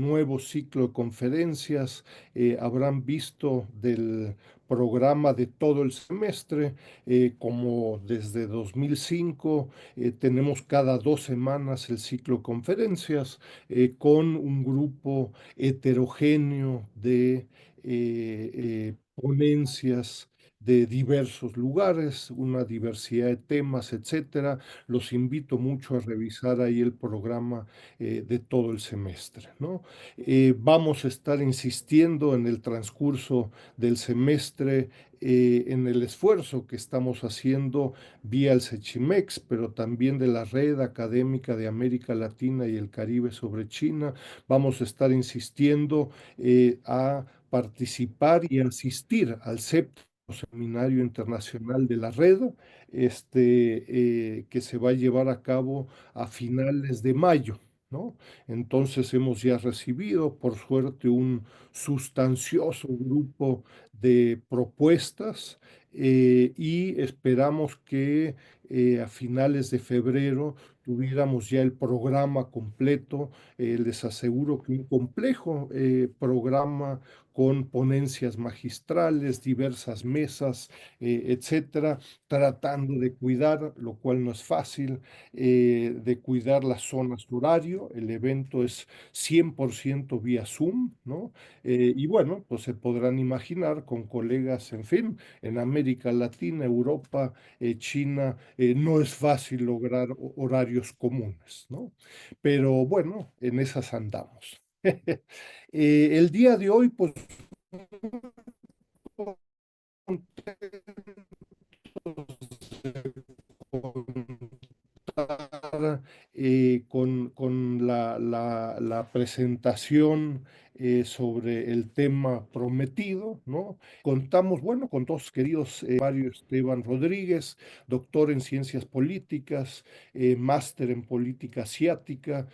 nuevo ciclo de conferencias. Habrán visto del programa de todo el semestre, como desde 2005 tenemos cada 2 semanas el ciclo de conferencias con un grupo heterogéneo de ponencias de diversos lugares, una diversidad de temas, etcétera. Los invito mucho a revisar ahí el programa de todo el semestre, ¿no? Vamos a estar insistiendo en el transcurso del semestre en el esfuerzo que estamos haciendo vía el Sechimex, pero también de la Red Académica de América Latina y el Caribe sobre China. Vamos a estar insistiendo a participar y asistir al séptimo Seminario Internacional de la Red, que se va a llevar a cabo a finales de mayo, ¿no? Entonces hemos ya recibido, por suerte, un sustancioso grupo de propuestas y esperamos que a finales de febrero tuviéramos ya el programa completo. Les aseguro que un complejo programa con ponencias magistrales, diversas mesas, etcétera, tratando de cuidar, lo cual no es fácil, de cuidar las zonas de horario. El evento es 100% vía Zoom, ¿no? Y bueno, pues se podrán imaginar con colegas, en fin, en América Latina, Europa, China, no es fácil lograr horarios comunes, ¿no? Pero bueno, en esas andamos. El día de hoy, pues, con la presentación sobre el tema prometido, ¿no? Contamos, bueno, con dos queridos, Mario Esteban Rodríguez, doctor en ciencias políticas, máster en política asiática,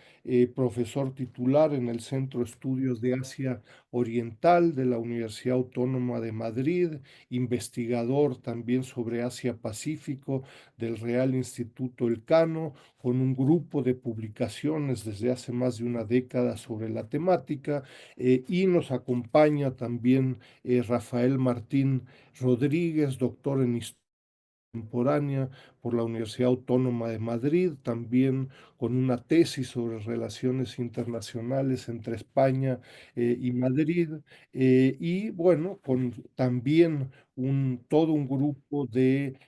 profesor titular en el Centro de Estudios de Asia Oriental de la Universidad Autónoma de Madrid, investigador también sobre Asia Pacífico del Real Instituto Elcano, con un grupo de publicaciones desde hace más de una década sobre la temática, y nos acompaña también Rafael Martín Rodríguez, doctor en Historia Contemporánea por la Universidad Autónoma de Madrid, también con una tesis sobre relaciones internacionales entre España y Madrid, y bueno, con también todo un grupo de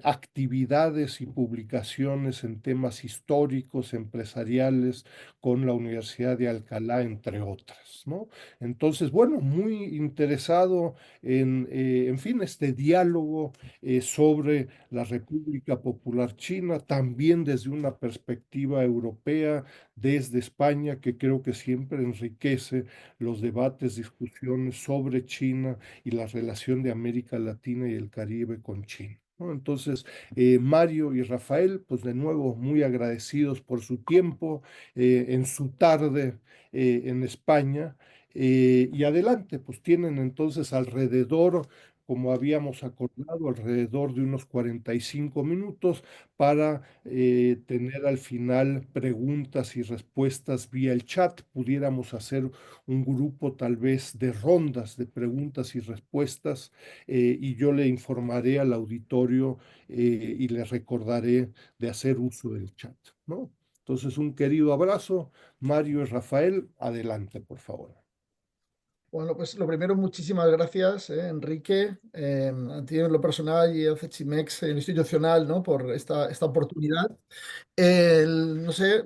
actividades y publicaciones en temas históricos, empresariales, con la Universidad de Alcalá, entre otras, ¿no? Entonces, bueno, muy interesado en fin, este diálogo sobre la República Popular China, también desde una perspectiva europea, desde España, que creo que siempre enriquece los debates, discusiones sobre China y la relación de América Latina y el Caribe con China, ¿no? Entonces, Mario y Rafael, pues de nuevo muy agradecidos por su tiempo en su tarde en España. Y adelante, pues tienen entonces alrededor, como habíamos acordado, alrededor de unos 45 minutos para tener al final preguntas y respuestas vía el chat. Pudiéramos hacer un grupo tal vez de rondas de preguntas y respuestas, y yo le informaré al auditorio y le recordaré de hacer uso del chat, ¿no? Entonces, un querido abrazo, Mario y Rafael, adelante, por favor. Bueno, pues lo primero, muchísimas gracias, Enrique, a ti en lo personal y a Cechimex en lo institucional, ¿no? Por esta oportunidad. No sé,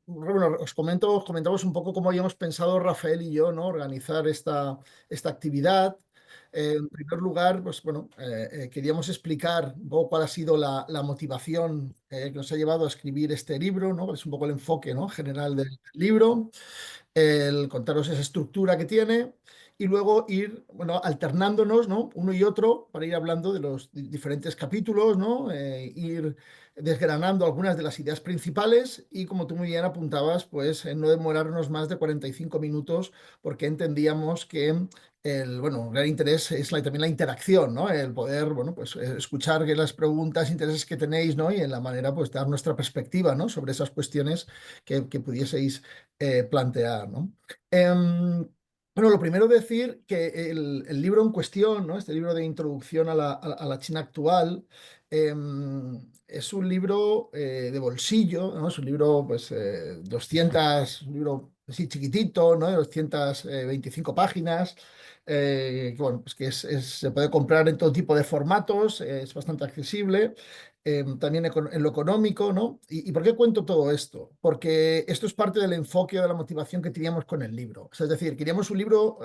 bueno, os comentamos un poco cómo habíamos pensado Rafael y yo, ¿no? Organizar esta actividad. En primer lugar, pues bueno, queríamos explicar un poco cuál ha sido la motivación que nos ha llevado a escribir este libro, ¿no? Es un poco el enfoque, ¿no? General del libro, el contaros esa estructura que tiene y luego ir, bueno, alternándonos, ¿no? Uno y otro para ir hablando de los diferentes capítulos, ¿no? Ir desgranando algunas de las ideas principales y, como tú muy bien apuntabas, pues no demorarnos más de 45 minutos porque entendíamos que un gran interés es también la interacción, ¿no? El poder, bueno, pues escuchar las preguntas, intereses que tenéis, ¿no? Y en la manera, pues, dar nuestra perspectiva, ¿no? Sobre esas cuestiones que pudieseis plantear, ¿no? Em, bueno, lo primero decir que el libro en cuestión, ¿no? Este libro de introducción a la China actual, es un libro de bolsillo, ¿no? Es un libro, pues, 200, un libro así chiquitito, ¿no? De 225 páginas, que, bueno, pues que se puede comprar en todo tipo de formatos, es bastante accesible. También en lo económico, ¿no? ¿Y por qué cuento todo esto? Porque esto es parte del enfoque o de la motivación que teníamos con el libro. O sea, es decir, queríamos un libro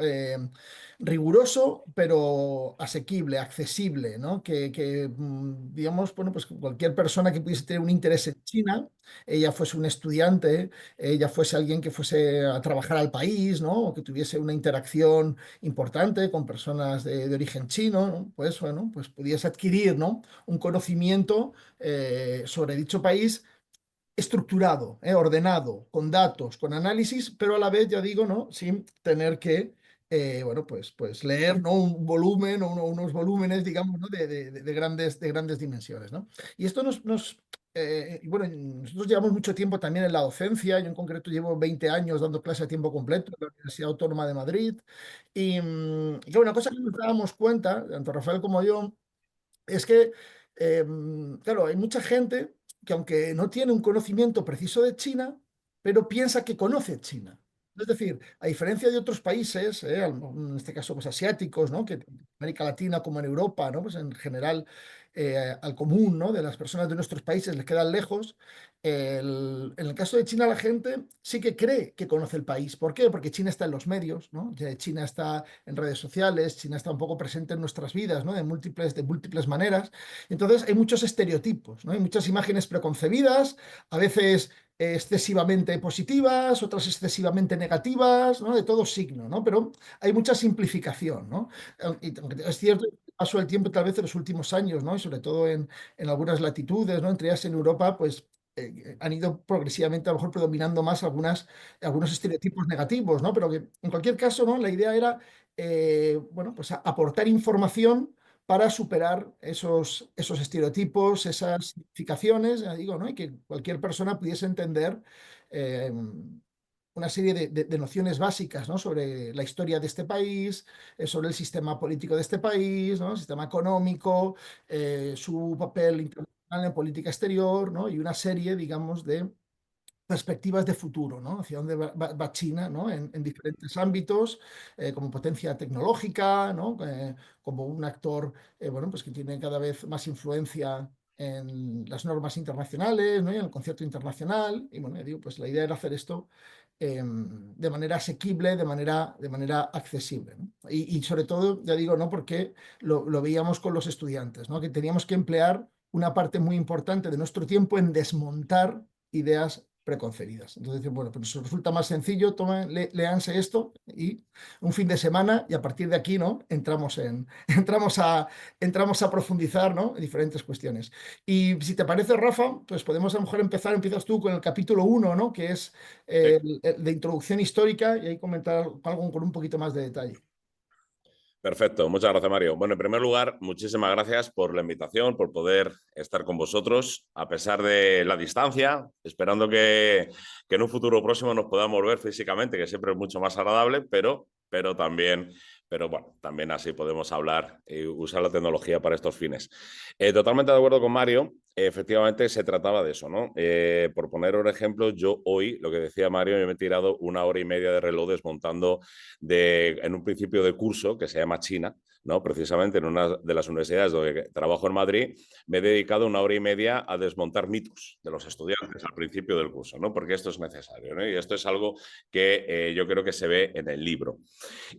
riguroso, pero asequible, accesible, ¿no? Digamos, bueno, pues cualquier persona que pudiese tener un interés en China, ella fuese un estudiante, ella fuese alguien que fuese a trabajar al país, ¿no? O que tuviese una interacción importante con personas de origen chino, ¿no? Pues bueno, pues pudiese adquirir, ¿no? Un conocimiento sobre dicho país estructurado, ordenado, con datos, con análisis, pero a la vez, ya digo, ¿no? Sin tener que, bueno, pues leer, ¿no? Un volumen o unos volúmenes, digamos, ¿no? De grandes dimensiones, ¿no? Y esto y bueno, nosotros llevamos mucho tiempo también en la docencia. Yo en concreto llevo 20 años dando clase a tiempo completo en la Universidad Autónoma de Madrid. Y una cosa que nos dábamos cuenta, tanto Rafael como yo, es que, claro, hay mucha gente que aunque no tiene un conocimiento preciso de China, pero piensa que conoce China. Es decir, a diferencia de otros países, en este caso pues asiáticos, ¿no? Que en América Latina como en Europa, ¿no? Pues en general al común, ¿no? De las personas de nuestros países les quedan lejos. En el caso de China, la gente sí que cree que conoce el país. ¿Por qué? Porque China está en los medios, ¿no? China está en redes sociales, China está un poco presente en nuestras vidas, ¿no? De múltiples maneras. Entonces hay muchos estereotipos, ¿no? Hay muchas imágenes preconcebidas, a veces excesivamente positivas, otras excesivamente negativas, ¿no? De todo signo, ¿no? Pero hay mucha simplificación, ¿no? Y aunque es cierto, paso del tiempo tal vez en los últimos años, ¿no? Y sobre todo en algunas latitudes, ¿no? Entre ellas en Europa, pues han ido progresivamente a lo mejor predominando más algunos estereotipos negativos, ¿no? Pero que en cualquier caso, ¿no? La idea era, bueno, pues aportar información para superar esos estereotipos, esas significaciones, ya digo, ¿no? Y que cualquier persona pudiese entender eh, una serie de nociones básicas, ¿no? Sobre la historia de este país, sobre el sistema político de este país, ¿no? El sistema económico, su papel internacional en política exterior, ¿no? Y una serie, digamos, de perspectivas de futuro, ¿no? Hacia dónde va China, ¿no? En diferentes ámbitos, como potencia tecnológica, ¿no? Como un actor, bueno, pues que tiene cada vez más influencia en las normas internacionales, ¿no? Y en el concierto internacional. Y bueno, ya digo, pues la idea era hacer esto de manera asequible, de manera accesible, ¿no? Y sobre todo, ya digo, ¿no? Porque lo veíamos con los estudiantes, ¿no? Que teníamos que emplear una parte muy importante de nuestro tiempo en desmontar ideas preconcebidas. Entonces, bueno, pues nos resulta más sencillo, léanse esto y un fin de semana y a partir de aquí, ¿no? Entramos a profundizar, ¿no? En diferentes cuestiones. Y si te parece, Rafa, pues podemos a lo mejor empiezas tú con el capítulo uno, ¿no? Que es Sí. el de introducción histórica y ahí comentar algo con un poquito más de detalle. Perfecto, muchas gracias, Mario. Bueno, en primer lugar, muchísimas gracias por la invitación, por poder estar con vosotros, a pesar de la distancia, esperando que en un futuro próximo nos podamos ver físicamente, que siempre es mucho más agradable, pero también, pero bueno, también así podemos hablar y usar la tecnología para estos fines. Totalmente de acuerdo con Mario, efectivamente se trataba de eso, ¿no? Por poner un ejemplo, yo hoy, lo que decía Mario, yo me he tirado 1 hora y media de reloj desmontando en un principio de curso que se llama China, ¿no? Precisamente en una de las universidades donde trabajo en Madrid, me he dedicado 1 hora y media a desmontar mitos de los estudiantes al principio del curso, ¿no? Porque esto es necesario, ¿no? Y esto es algo que yo creo que se ve en el libro.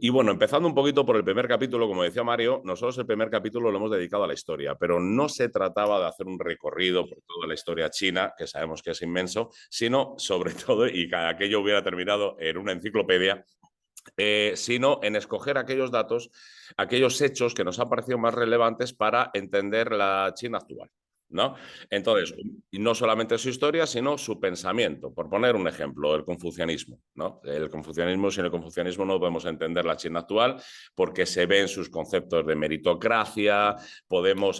Y bueno, empezando un poquito por el primer capítulo, como decía Mario, nosotros el primer capítulo lo hemos dedicado a la historia, pero no se trataba de hacer un recorrido por toda la historia china, que sabemos que es inmenso, sino sobre todo, y que aquello hubiera terminado en una enciclopedia, sino en escoger aquellos datos, aquellos hechos que nos han parecido más relevantes para entender la China actual. ¿no? Entonces, y no solamente su historia, sino su pensamiento. Por poner un ejemplo, el confucianismo, ¿no? El confucianismo, sin el confucianismo no podemos entender la China actual porque se ven sus conceptos de meritocracia,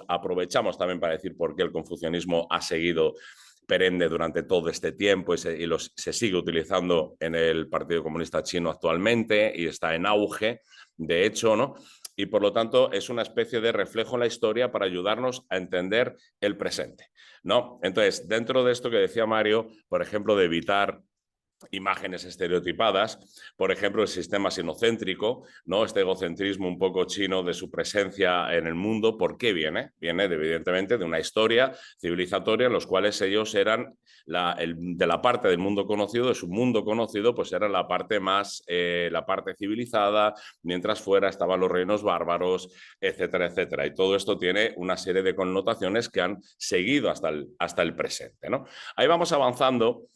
aprovechamos también para decir por qué el confucianismo ha seguido perenne durante todo este tiempo se sigue utilizando en el Partido Comunista Chino actualmente y está en auge, de hecho, ¿no? Y por lo tanto es una especie de reflejo en la historia para ayudarnos a entender el presente, ¿no? Entonces, dentro de esto que decía Mario, por ejemplo, de evitar imágenes estereotipadas, por ejemplo, el sistema sinocéntrico, ¿no? Este egocentrismo un poco chino de su presencia en el mundo, ¿por qué viene? Viene evidentemente de una historia civilizatoria en los cuales ellos eran de la parte del mundo conocido, de su mundo conocido, pues era la parte más, la parte civilizada, mientras fuera estaban los reinos bárbaros, etcétera, etcétera. Y todo esto tiene una serie de connotaciones que han seguido hasta el presente, ¿no? Ahí vamos avanzando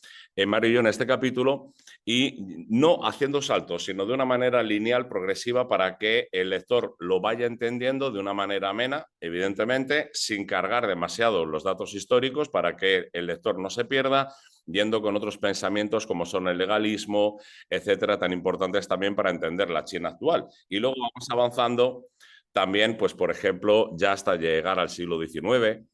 Mario y yo en este capítulo y no haciendo saltos, sino de una manera lineal, progresiva, para que el lector lo vaya entendiendo de una manera amena, evidentemente, sin cargar demasiado los datos históricos para que el lector no se pierda, yendo con otros pensamientos como son el legalismo, etcétera, tan importantes también para entender la China actual. Y luego vamos avanzando también, pues, por ejemplo, ya hasta llegar al siglo XIX,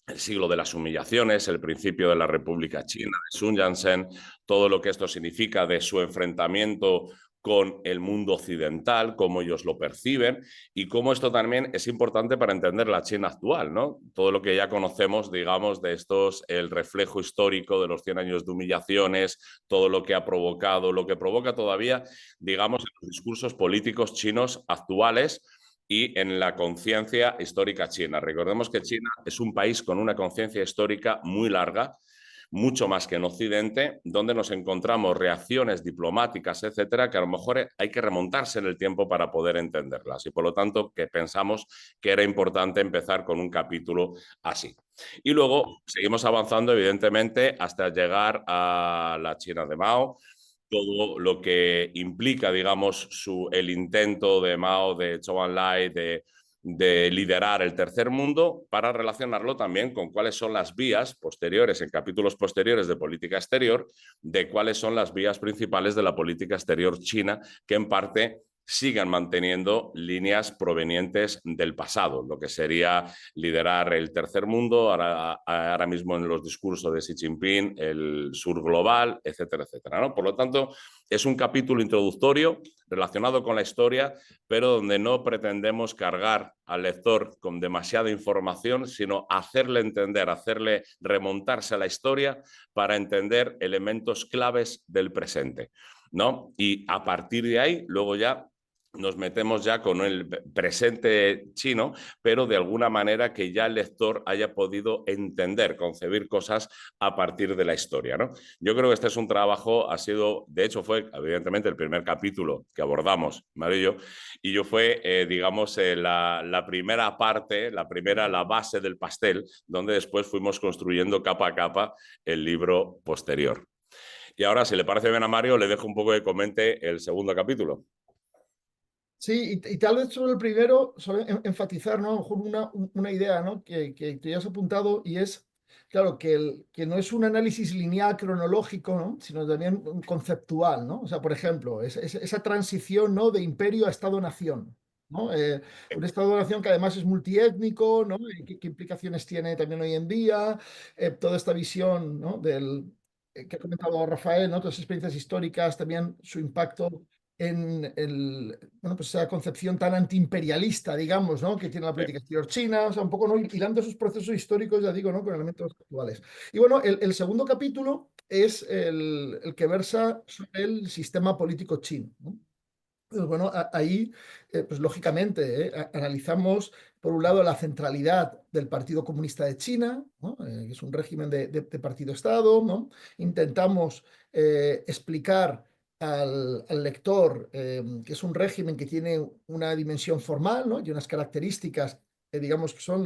el siglo de las humillaciones, el principio de la República China, de Sun Yat-sen, todo lo que esto significa de su enfrentamiento con el mundo occidental, cómo ellos lo perciben y cómo esto también es importante para entender la China actual, ¿no? Todo lo que ya conocemos, digamos, de estos, el reflejo histórico de los 100 años de humillaciones, todo lo que ha provocado, lo que provoca todavía, digamos, en los discursos políticos chinos actuales y en la conciencia histórica china. Recordemos que China es un país con una conciencia histórica muy larga, mucho más que en Occidente, donde nos encontramos reacciones diplomáticas, etcétera, que a lo mejor hay que remontarse en el tiempo para poder entenderlas. Y por lo tanto, que pensamos que era importante empezar con un capítulo así. Y luego seguimos avanzando, evidentemente, hasta llegar a la China de Mao, todo lo que implica, digamos, el intento de Mao, de Zhou Enlai, de liderar el tercer mundo, para relacionarlo también con cuáles son las vías posteriores, en capítulos posteriores de política exterior, de cuáles son las vías principales de la política exterior china, que en parte sigan manteniendo líneas provenientes del pasado, lo que sería liderar el tercer mundo, ahora mismo en los discursos de Xi Jinping, el sur global, etcétera, etcétera, ¿no? Por lo tanto, es un capítulo introductorio relacionado con la historia, pero donde no pretendemos cargar al lector con demasiada información, sino hacerle entender, hacerle remontarse a la historia para entender elementos claves del presente, ¿no? Y a partir de ahí, luego ya nos metemos ya con el presente chino, pero de alguna manera que ya el lector haya podido entender, concebir cosas a partir de la historia, ¿no? Yo creo que este es un trabajo, de hecho fue evidentemente el primer capítulo que abordamos, Mario y yo fue, digamos, la primera parte, la base del pastel, donde después fuimos construyendo capa a capa el libro posterior. Y ahora, si le parece bien a Mario, le dejo un poco que comente el segundo capítulo. Sí, y tal vez sobre el primero, sobre enfatizar, ¿no? A lo mejor una idea, ¿no? Que te has apuntado y es, claro, que no es un análisis lineal cronológico, ¿no? Sino también conceptual, ¿no? O sea, por ejemplo, esa transición, ¿no? De imperio a Estado-nación, ¿no? Un Estado-nación que además es multiétnico, ¿no? ¿Qué implicaciones tiene también hoy en día? Toda esta visión, ¿no? Que ha comentado Rafael, ¿no? Todas las experiencias históricas, también su impacto en bueno, pues esa concepción tan antiimperialista, digamos, ¿no? Que tiene la política exterior china, o sea, un poco, ¿no? Hilando esos procesos históricos, ya digo, ¿no? Con elementos actuales. Y bueno, el segundo capítulo es el que versa sobre el sistema político chino, ¿no? Pues bueno, ahí, pues lógicamente, analizamos, por un lado, la centralidad del Partido Comunista de China, ¿no? Que es un régimen de partido-estado, ¿no? Intentamos explicar al lector que es un régimen que tiene una dimensión formal, ¿no? Y unas características, digamos, que son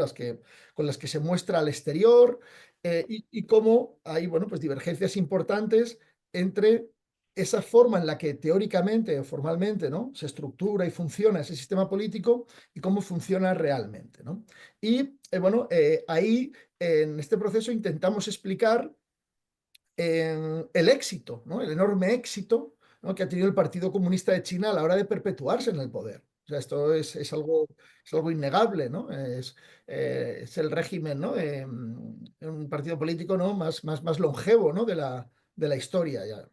con las que se muestra al exterior, y cómo hay, bueno, pues divergencias importantes entre esa forma en la que teóricamente o formalmente, ¿no?, se estructura y funciona ese sistema político y cómo funciona realmente, ¿no? Y bueno, ahí en este proceso intentamos explicar el éxito, ¿no?, el enorme éxito, ¿no?, que ha tenido el Partido Comunista de China a la hora de perpetuarse en el poder. O sea, esto es algo innegable, ¿no? Es el régimen, ¿no?, un partido político, ¿no?, más longevo, ¿no?, de la historia ya.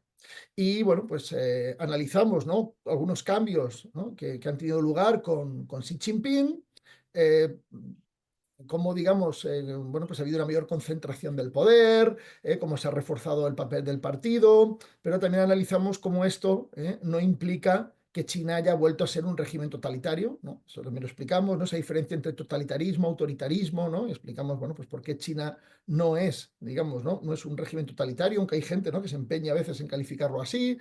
Y bueno, pues analizamos, ¿no?, algunos cambios, ¿no?, que han tenido lugar con Xi Jinping, cómo, digamos, bueno, pues ha habido una mayor concentración del poder, cómo se ha reforzado el papel del partido, pero también analizamos cómo esto no implica que China haya vuelto a ser un régimen totalitario, ¿no? Eso también lo explicamos, ¿no?, esa diferencia entre totalitarismo, autoritarismo, ¿no? Y explicamos, bueno, pues por qué China no es, digamos, no es un régimen totalitario, aunque hay gente, ¿no?, que se empeña a veces en calificarlo así.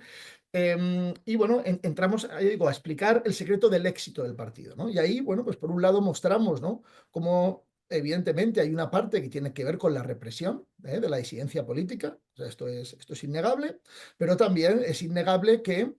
Y bueno, entramos, digo, a explicar el secreto del éxito del partido, ¿no? Y ahí, bueno, pues por un lado mostramos, ¿no?, cómo evidentemente hay una parte que tiene que ver con la represión de la disidencia política, o sea, esto es innegable, pero también es innegable que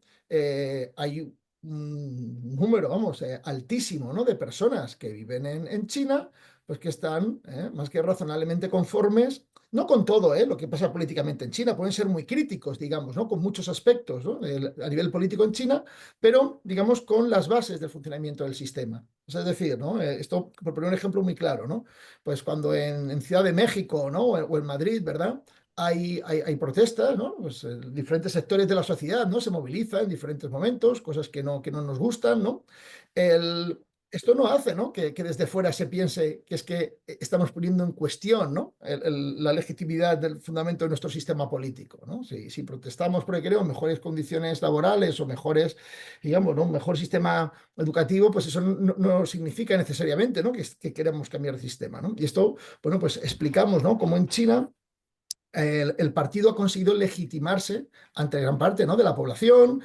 hay un número, vamos, altísimo, ¿no?, de personas que viven en China, pues que están más que razonablemente conformes, no con todo lo que pasa políticamente en China, pueden ser muy críticos, digamos, ¿no?, con muchos aspectos, ¿no?, a nivel político en China, pero, digamos, con las bases del funcionamiento del sistema. O sea, es decir, ¿no?, esto, por poner un ejemplo muy claro, ¿no?, pues cuando en Ciudad de México, ¿no?, o en Madrid, ¿verdad?, hay protestas, ¿no?, pues diferentes sectores de la sociedad, ¿no?, se movilizan en diferentes momentos, cosas que no nos gustan, ¿no? Esto no hace, ¿no?, que desde fuera se piense que es que estamos poniendo en cuestión, ¿no?, la legitimidad del fundamento de nuestro sistema político, ¿no? Si protestamos porque queremos mejores condiciones laborales o mejores, digamos, ¿no?, un mejor sistema educativo, pues eso no significa necesariamente, ¿no?, que queremos cambiar de sistema, ¿no? Y esto, bueno, pues explicamos, ¿no?, cómo en China el partido ha conseguido legitimarse ante gran parte, ¿no?, de la población,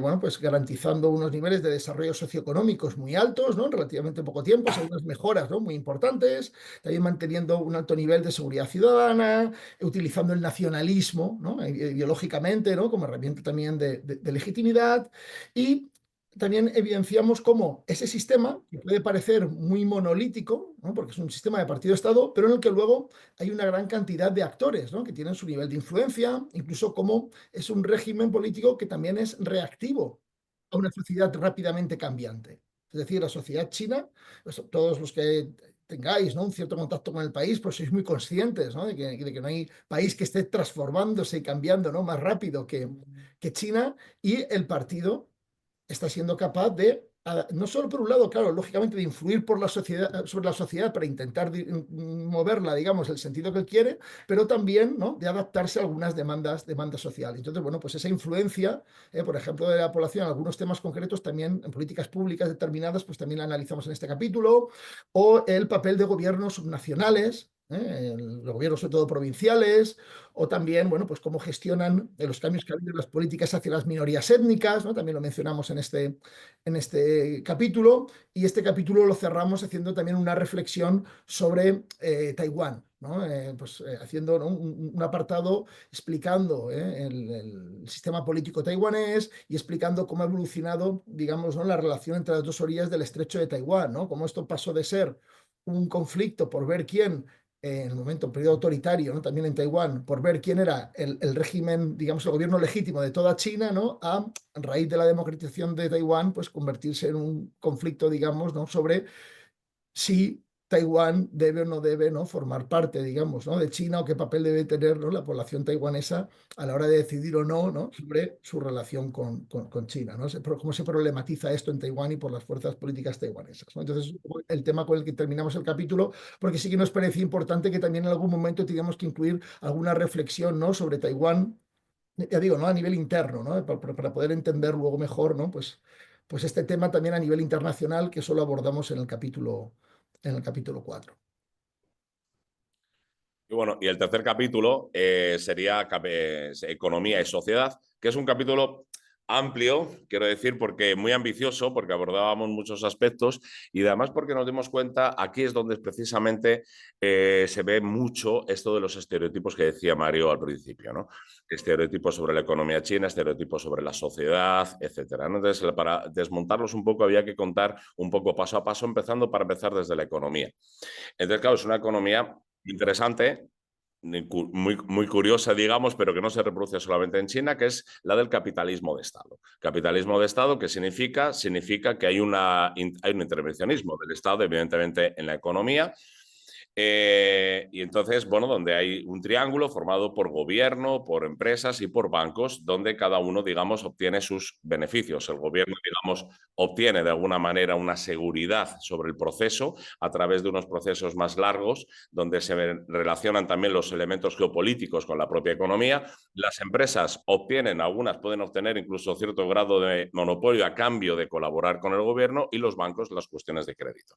bueno, pues garantizando unos niveles de desarrollo socioeconómicos muy altos, ¿no?, en relativamente poco tiempo, son unas mejoras, ¿no?, muy importantes, también manteniendo un alto nivel de seguridad ciudadana, utilizando el nacionalismo, ¿no?, ideológicamente, ¿no?, como herramienta también de legitimidad. Y también evidenciamos cómo ese sistema, que puede parecer muy monolítico, ¿no?, porque es un sistema de partido-estado, pero en el que luego hay una gran cantidad de actores, ¿no?, que tienen su nivel de influencia, incluso como es un régimen político que también es reactivo a una sociedad rápidamente cambiante. Es decir, la sociedad china, pues, todos los que tengáis, ¿no?, un cierto contacto con el país, pues sois muy conscientes, ¿no?, de que no hay país que esté transformándose y cambiando, ¿no?, más rápido que China, y el partido está siendo capaz de, no solo por un lado, claro, lógicamente de influir por la sociedad, sobre la sociedad para intentar moverla, digamos, el sentido que él quiere, pero también, ¿no?, de adaptarse a algunas demandas sociales. Entonces, bueno, pues esa influencia, por ejemplo, de la población en algunos temas concretos, también en políticas públicas determinadas, pues también la analizamos en este capítulo, o el papel de gobiernos subnacionales, los gobiernos sobre todo provinciales, o también, bueno, pues cómo gestionan los cambios que ha habido en las políticas hacia las minorías étnicas, ¿no?, también lo mencionamos en este capítulo, y este capítulo lo cerramos haciendo también una reflexión sobre Taiwán, ¿no? Pues haciendo, ¿no?, un apartado explicando el sistema político taiwanés y explicando cómo ha evolucionado, digamos, ¿no?, la relación entre las dos orillas del estrecho de Taiwán, ¿no?, cómo esto pasó de ser un conflicto por ver quién, en el momento, un periodo autoritario, ¿no?, también en Taiwán, por ver quién era el régimen, digamos, el gobierno legítimo de toda China, ¿no?, a raíz de la democratización de Taiwán, pues convertirse en un conflicto, digamos, ¿no?, sobre si Taiwán debe o no debe, ¿no?, formar parte, digamos, ¿no?, de China, o qué papel debe tener, ¿no?, la población taiwanesa a la hora de decidir o no, ¿no?, sobre su relación con China, ¿no? Cómo se problematiza esto en Taiwán y por las fuerzas políticas taiwanesas, ¿no? Entonces, el tema con el que terminamos el capítulo, porque sí que nos parecía importante que también en algún momento teníamos que incluir alguna reflexión, ¿no?, sobre Taiwán, ya digo, ¿no?, a nivel interno, ¿no?, para poder entender luego mejor, ¿no?, pues este tema también a nivel internacional, que solo abordamos en el capítulo 4. Y bueno, y el tercer capítulo sería Economía y Sociedad, que es un capítulo amplio, quiero decir, porque muy ambicioso, porque abordábamos muchos aspectos y además porque nos dimos cuenta, aquí es donde precisamente se ve mucho esto de los estereotipos que decía Mario al principio, ¿no? Estereotipos sobre la economía china, estereotipos sobre la sociedad, etcétera, ¿no? Entonces, para desmontarlos un poco había que contar un poco paso a paso, para empezar desde la economía. Entonces, claro, es una economía interesante, muy curiosa, digamos, pero que no se reproduce solamente en China, que es la del capitalismo de Estado. Capitalismo de Estado, ¿qué significa? Significa que hay un intervencionismo del Estado, evidentemente, en la economía. Y entonces, bueno, donde hay un triángulo formado por gobierno, por empresas y por bancos, donde cada uno, digamos, obtiene sus beneficios. El gobierno, digamos, obtiene de alguna manera una seguridad sobre el proceso a través de unos procesos más largos, donde se relacionan también los elementos geopolíticos con la propia economía. Las empresas obtienen, algunas pueden obtener incluso cierto grado de monopolio a cambio de colaborar con el gobierno, y los bancos las cuestiones de crédito.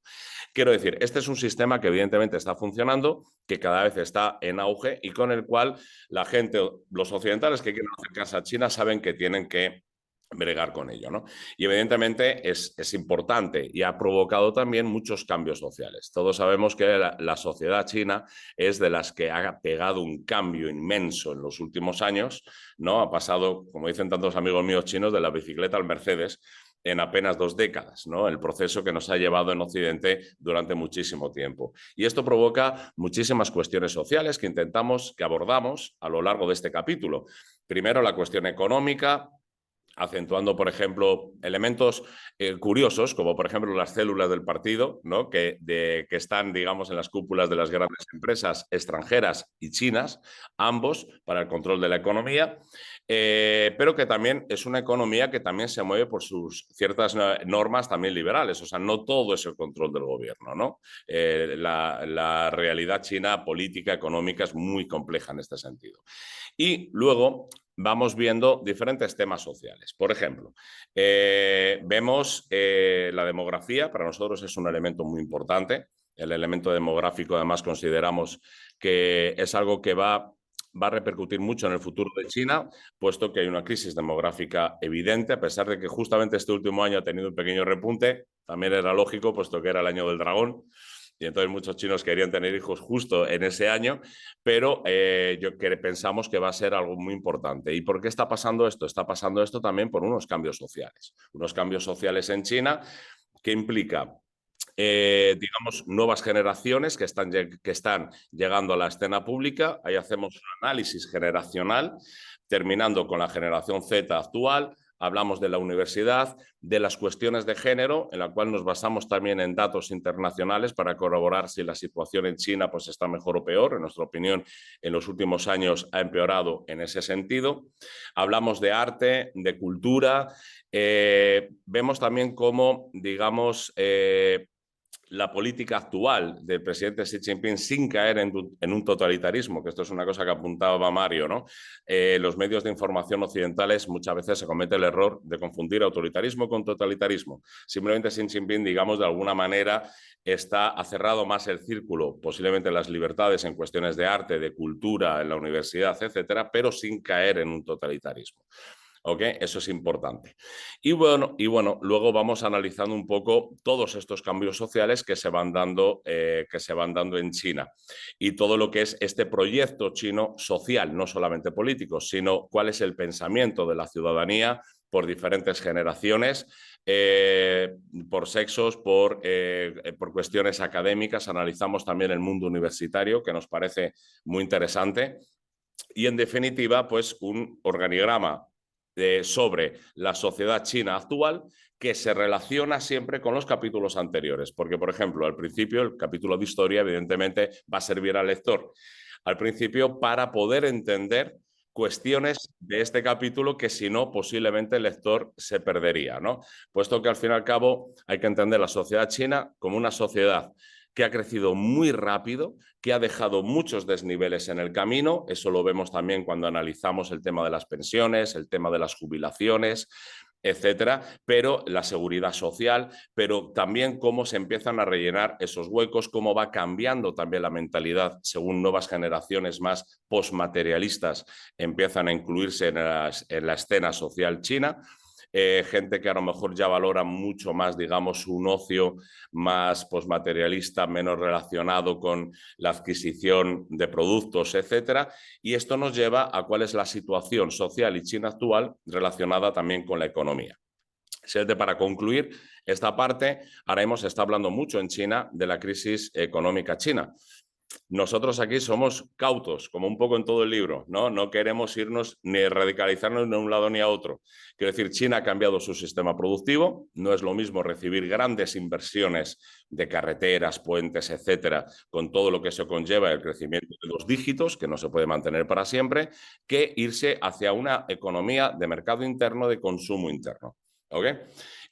Quiero decir, este es un sistema que evidentemente está funcionando, que cada vez está en auge y con el cual la gente, los occidentales que quieren acercarse a China, saben que tienen que bregar con ello, ¿no? Y evidentemente es importante y ha provocado también muchos cambios sociales. Todos sabemos que la sociedad china es de las que ha pegado un cambio inmenso en los últimos años, ¿no? Ha pasado, como dicen tantos amigos míos chinos, de la bicicleta al Mercedes en apenas 2 décadas, ¿no? El proceso que nos ha llevado en Occidente durante muchísimo tiempo. Y esto provoca muchísimas cuestiones sociales que abordamos a lo largo de este capítulo. Primero, la cuestión económica, acentuando, por ejemplo, elementos curiosos, como por ejemplo las células del partido, ¿no? que están, digamos, en las cúpulas de las grandes empresas extranjeras y chinas, ambos para el control de la economía, pero que también es una economía que también se mueve por sus ciertas normas también liberales, o sea, no todo es el control del gobierno, ¿no? La realidad china política, económica, es muy compleja en este sentido. Y luego vamos viendo diferentes temas sociales. Por ejemplo, vemos la demografía, para nosotros es un elemento muy importante. El elemento demográfico, además, consideramos que es algo que va a repercutir mucho en el futuro de China, puesto que hay una crisis demográfica evidente, a pesar de que justamente este último año ha tenido un pequeño repunte. También era lógico, puesto que era el año del dragón, y entonces muchos chinos querían tener hijos justo en ese año, pero pensamos que va a ser algo muy importante. ¿Y por qué está pasando esto? Está pasando esto también por unos cambios sociales en China, que implica digamos, nuevas generaciones que están llegando a la escena pública. Ahí hacemos un análisis generacional, terminando con la generación Z actual. Hablamos de la universidad, de las cuestiones de género, en la cual nos basamos también en datos internacionales para corroborar si la situación en China pues, está mejor o peor. En nuestra opinión, en los últimos años ha empeorado en ese sentido. Hablamos de arte, de cultura. Vemos también cómo, digamos, la política actual del presidente Xi Jinping, sin caer en un totalitarismo, que esto es una cosa que apuntaba Mario, ¿no? Los medios de información occidentales muchas veces se comete el error de confundir autoritarismo con totalitarismo. Simplemente Xi Jinping, digamos, de alguna manera ha cerrado más el círculo, posiblemente las libertades en cuestiones de arte, de cultura, en la universidad, etcétera, pero sin caer en un totalitarismo. ¿Okay? Eso es importante. Y bueno, luego vamos analizando un poco todos estos cambios sociales que se van dando en China y todo lo que es este proyecto chino social, no solamente político, sino cuál es el pensamiento de la ciudadanía por diferentes generaciones, por sexos, por cuestiones académicas. Analizamos también el mundo universitario, que nos parece muy interesante. Y en definitiva, pues un organigrama sobre la sociedad china actual que se relaciona siempre con los capítulos anteriores, porque, por ejemplo, al principio el capítulo de historia evidentemente va a servir al lector al principio para poder entender cuestiones de este capítulo que si no posiblemente el lector se perdería, ¿no? Puesto que al fin y al cabo hay que entender la sociedad china como una sociedad que ha crecido muy rápido, que ha dejado muchos desniveles en el camino. Eso lo vemos también cuando analizamos el tema de las pensiones, el tema de las jubilaciones, etcétera, pero la seguridad social, pero también cómo se empiezan a rellenar esos huecos, cómo va cambiando también la mentalidad según nuevas generaciones más postmaterialistas empiezan a incluirse en la escena social china. gente que a lo mejor ya valora mucho más, digamos, un ocio más posmaterialista, menos relacionado con la adquisición de productos, etcétera. Y esto nos lleva a cuál es la situación social y China actual relacionada también con la economía. Para concluir esta parte, ahora mismo se está hablando mucho en China de la crisis económica china. Nosotros aquí somos cautos, como un poco en todo el libro, ¿no? No queremos irnos ni radicalizarnos ni a un lado ni a otro. Quiero decir, China ha cambiado su sistema productivo, no es lo mismo recibir grandes inversiones de carreteras, puentes, etcétera, con todo lo que eso conlleva el crecimiento de 2 dígitos, que no se puede mantener para siempre, que irse hacia una economía de mercado interno, de consumo interno. ¿Okay?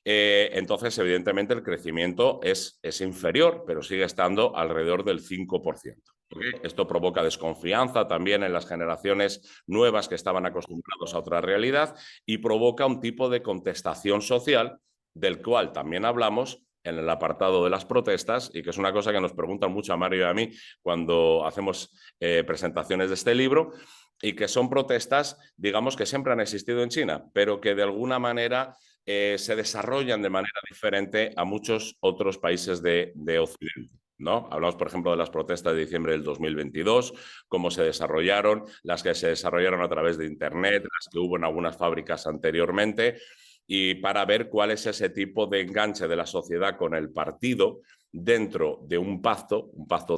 Entonces, evidentemente, el crecimiento es inferior, pero sigue estando alrededor del 5%. ¿Okay? Esto provoca desconfianza también en las generaciones nuevas que estaban acostumbrados a otra realidad y provoca un tipo de contestación social del cual también hablamos en el apartado de las protestas y que es una cosa que nos preguntan mucho a Mario y a mí cuando hacemos presentaciones de este libro y que son protestas, digamos, que siempre han existido en China, pero que de alguna manera se desarrollan de manera diferente a muchos otros países de Occidente, ¿no? Hablamos, por ejemplo, de las protestas de diciembre del 2022, cómo se desarrollaron, las que se desarrollaron a través de Internet, las que hubo en algunas fábricas anteriormente, y para ver cuál es ese tipo de enganche de la sociedad con el partido dentro de un pacto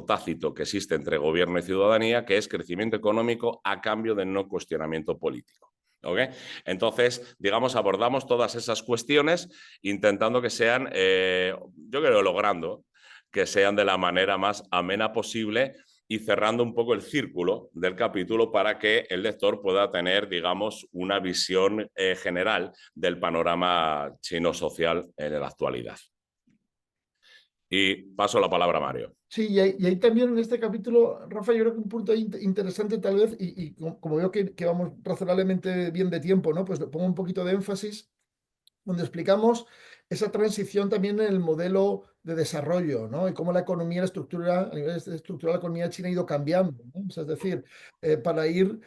tácito que existe entre gobierno y ciudadanía, que es crecimiento económico a cambio de no cuestionamiento político. ¿Okay? Entonces, digamos, abordamos todas esas cuestiones intentando que sean, yo creo, logrando que sean de la manera más amena posible y cerrando un poco el círculo del capítulo para que el lector pueda tener, digamos, una visión general del panorama chino social en la actualidad. Y paso la palabra a Mario. Sí, y hay también en este capítulo, Rafa, yo creo que un punto interesante tal vez, y como veo que vamos razonablemente bien de tiempo, ¿no? Pues le pongo un poquito de énfasis donde explicamos esa transición también en el modelo de desarrollo, ¿no? Y cómo la economía, la estructura, a nivel estructural, la economía china ha ido cambiando, ¿no? O sea, es decir, para ir,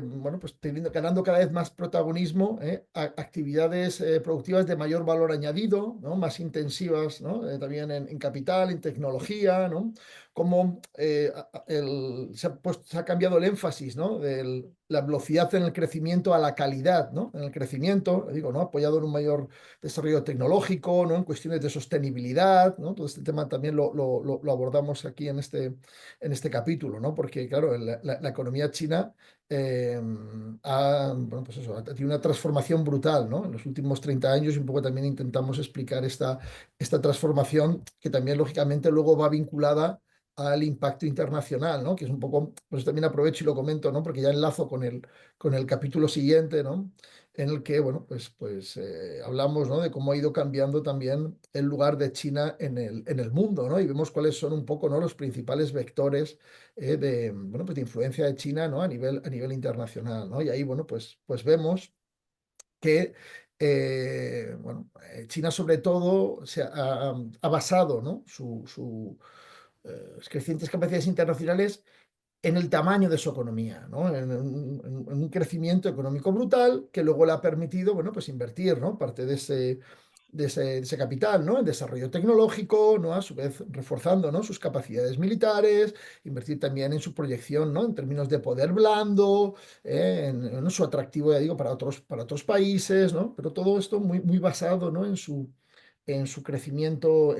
bueno, pues ganando cada vez más protagonismo, a actividades productivas de mayor valor añadido, ¿no? Más intensivas, ¿no? También en capital, en tecnología, ¿no? Cómo se ha cambiado el énfasis, ¿no? De la velocidad en el crecimiento a la calidad, ¿no? En el crecimiento, digo, ¿no? Apoyado en un mayor desarrollo tecnológico, ¿no? En cuestiones de sostenibilidad, ¿no? Todo este tema también lo abordamos aquí en este capítulo, ¿no? Porque, claro, la economía china bueno, pues eso, ha tenido una transformación brutal, ¿no? En los últimos 30 años y un poco también intentamos explicar esta transformación que también, lógicamente, luego va vinculada al impacto internacional, ¿no? Que es un poco, pues también aprovecho y lo comento, ¿no? Porque ya enlazo con el capítulo siguiente, ¿no? En el que, bueno, pues hablamos, ¿no? De cómo ha ido cambiando también el lugar de China en el mundo, ¿no? Y vemos cuáles son un poco, ¿no? Los principales vectores bueno, pues de influencia de China, ¿no? A nivel internacional, ¿no? Y ahí, bueno, pues vemos que bueno, China sobre todo ha basado, ¿no? sus crecientes capacidades internacionales en el tamaño de su economía, ¿no? En un crecimiento económico brutal que luego le ha permitido, bueno, pues invertir, ¿no? Parte de ese capital, ¿no? En desarrollo tecnológico, ¿no? A su vez reforzando, ¿no? Sus capacidades militares, invertir también en su proyección, ¿no? En términos de poder blando, en su atractivo, ya digo, para otros países, ¿no? Pero todo esto muy, muy basado, ¿no? En su crecimiento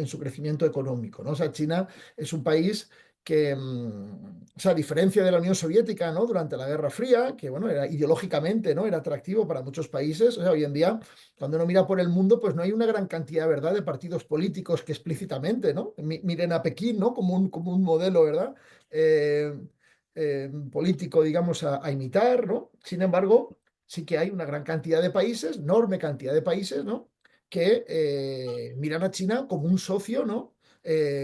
económico, ¿no? O sea, China es un país que, o sea, a diferencia de la Unión Soviética, ¿no? Durante la Guerra Fría, que, bueno, ideológicamente, ¿no? Era atractivo para muchos países. O sea, hoy en día, cuando uno mira por el mundo, pues no hay una gran cantidad, ¿verdad?, de partidos políticos que explícitamente, ¿no? Miren a Pekín, ¿no? Como un modelo, ¿verdad? Político, digamos, a imitar, ¿no? Sin embargo, sí que hay una gran cantidad de países, enorme cantidad de países, ¿no? Que miran a China como un socio, ¿no?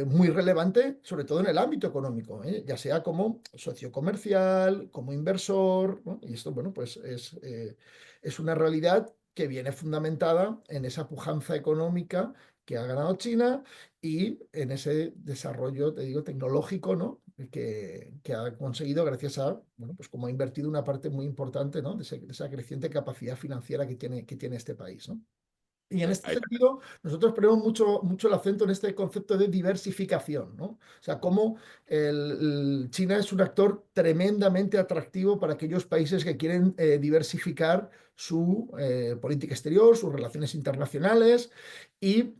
Muy relevante, sobre todo en el ámbito económico, ya sea como socio comercial, como inversor, ¿no? Y esto, bueno, pues es una realidad que viene fundamentada en esa pujanza económica que ha ganado China y en ese desarrollo, te digo, tecnológico, ¿no? que ha conseguido gracias a, bueno, pues como ha invertido una parte muy importante, ¿no? de esa creciente capacidad financiera que tiene este país, ¿no? Y en este sentido, nosotros ponemos mucho el acento en este concepto de diversificación, ¿no? O sea, cómo China es un actor tremendamente atractivo para aquellos países que quieren diversificar su política exterior, sus relaciones internacionales y,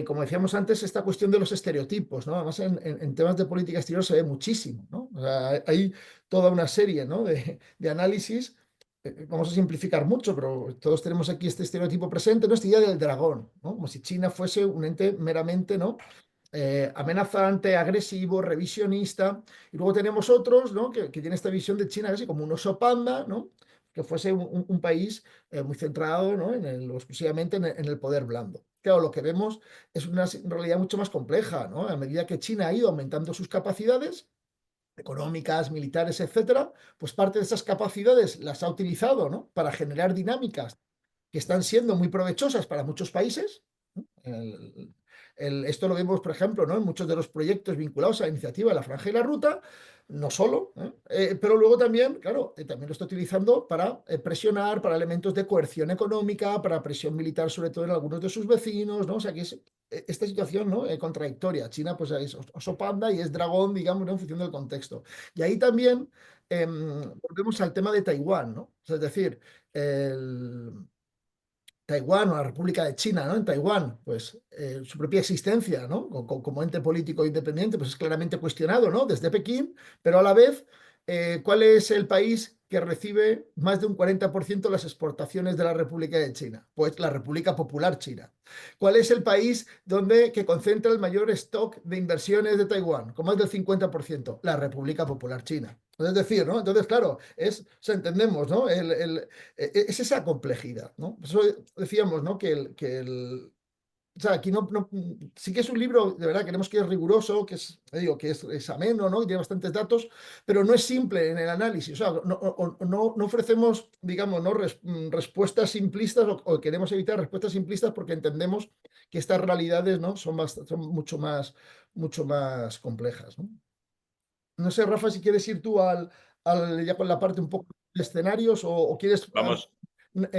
como decíamos antes, esta cuestión de los estereotipos, ¿no? Además, en temas de política exterior se ve muchísimo, ¿no? O sea, hay toda una serie, ¿no? de análisis. Vamos a simplificar mucho, pero todos tenemos aquí este estereotipo presente, ¿no? Esta idea del dragón, ¿no? Como si China fuese un ente meramente, ¿no? Amenazante, agresivo, revisionista. Y luego tenemos otros, ¿no? que tienen esta visión de China casi como un oso panda, ¿no? Que fuese un país muy centrado, ¿no? Exclusivamente en el poder blando. Claro, lo que vemos es una realidad mucho más compleja, ¿no? A medida que China ha ido aumentando sus capacidades económicas, militares, etcétera, pues parte de esas capacidades las ha utilizado, ¿no? Para generar dinámicas que están siendo muy provechosas para muchos países, ¿no? Esto lo vemos, por ejemplo, ¿no? En muchos de los proyectos vinculados a la iniciativa de la Franja y la Ruta, no solo, pero luego también, claro, también lo está utilizando para presionar, para elementos de coerción económica, para presión militar, sobre todo en algunos de sus vecinos, ¿no? O sea, que es esta situación, ¿no? Contradictoria. China, pues es oso panda y es dragón, digamos, ¿no? En función del contexto. Y ahí también volvemos al tema de Taiwán, ¿no? O sea, es decir, Taiwán o la República de China, ¿no? En Taiwán, pues su propia existencia, ¿no? Como ente político independiente, pues es claramente cuestionado, ¿no? Desde Pekín, pero a la vez, ¿cuál es el país que recibe más de un 40% de las exportaciones de la República de China? Pues la República Popular China. ¿Cuál es el país que concentra el mayor stock de inversiones de Taiwán, con más del 50%? La República Popular China. Es decir, ¿no? Entonces, claro, o sea, entendemos, ¿no? Es esa complejidad, ¿no? Por eso decíamos, ¿no? O sea, aquí sí que es un libro, de verdad, queremos que es riguroso, digo, que es ameno, ¿no? Que tiene bastantes datos, pero no es simple en el análisis. O sea, no ofrecemos, digamos, ¿no? Respuestas simplistas o queremos evitar respuestas simplistas porque entendemos que estas realidades, ¿no? Son mucho más complejas, ¿no? No sé, Rafa, si quieres ir tú ya con la parte un poco de escenarios o quieres Vamos.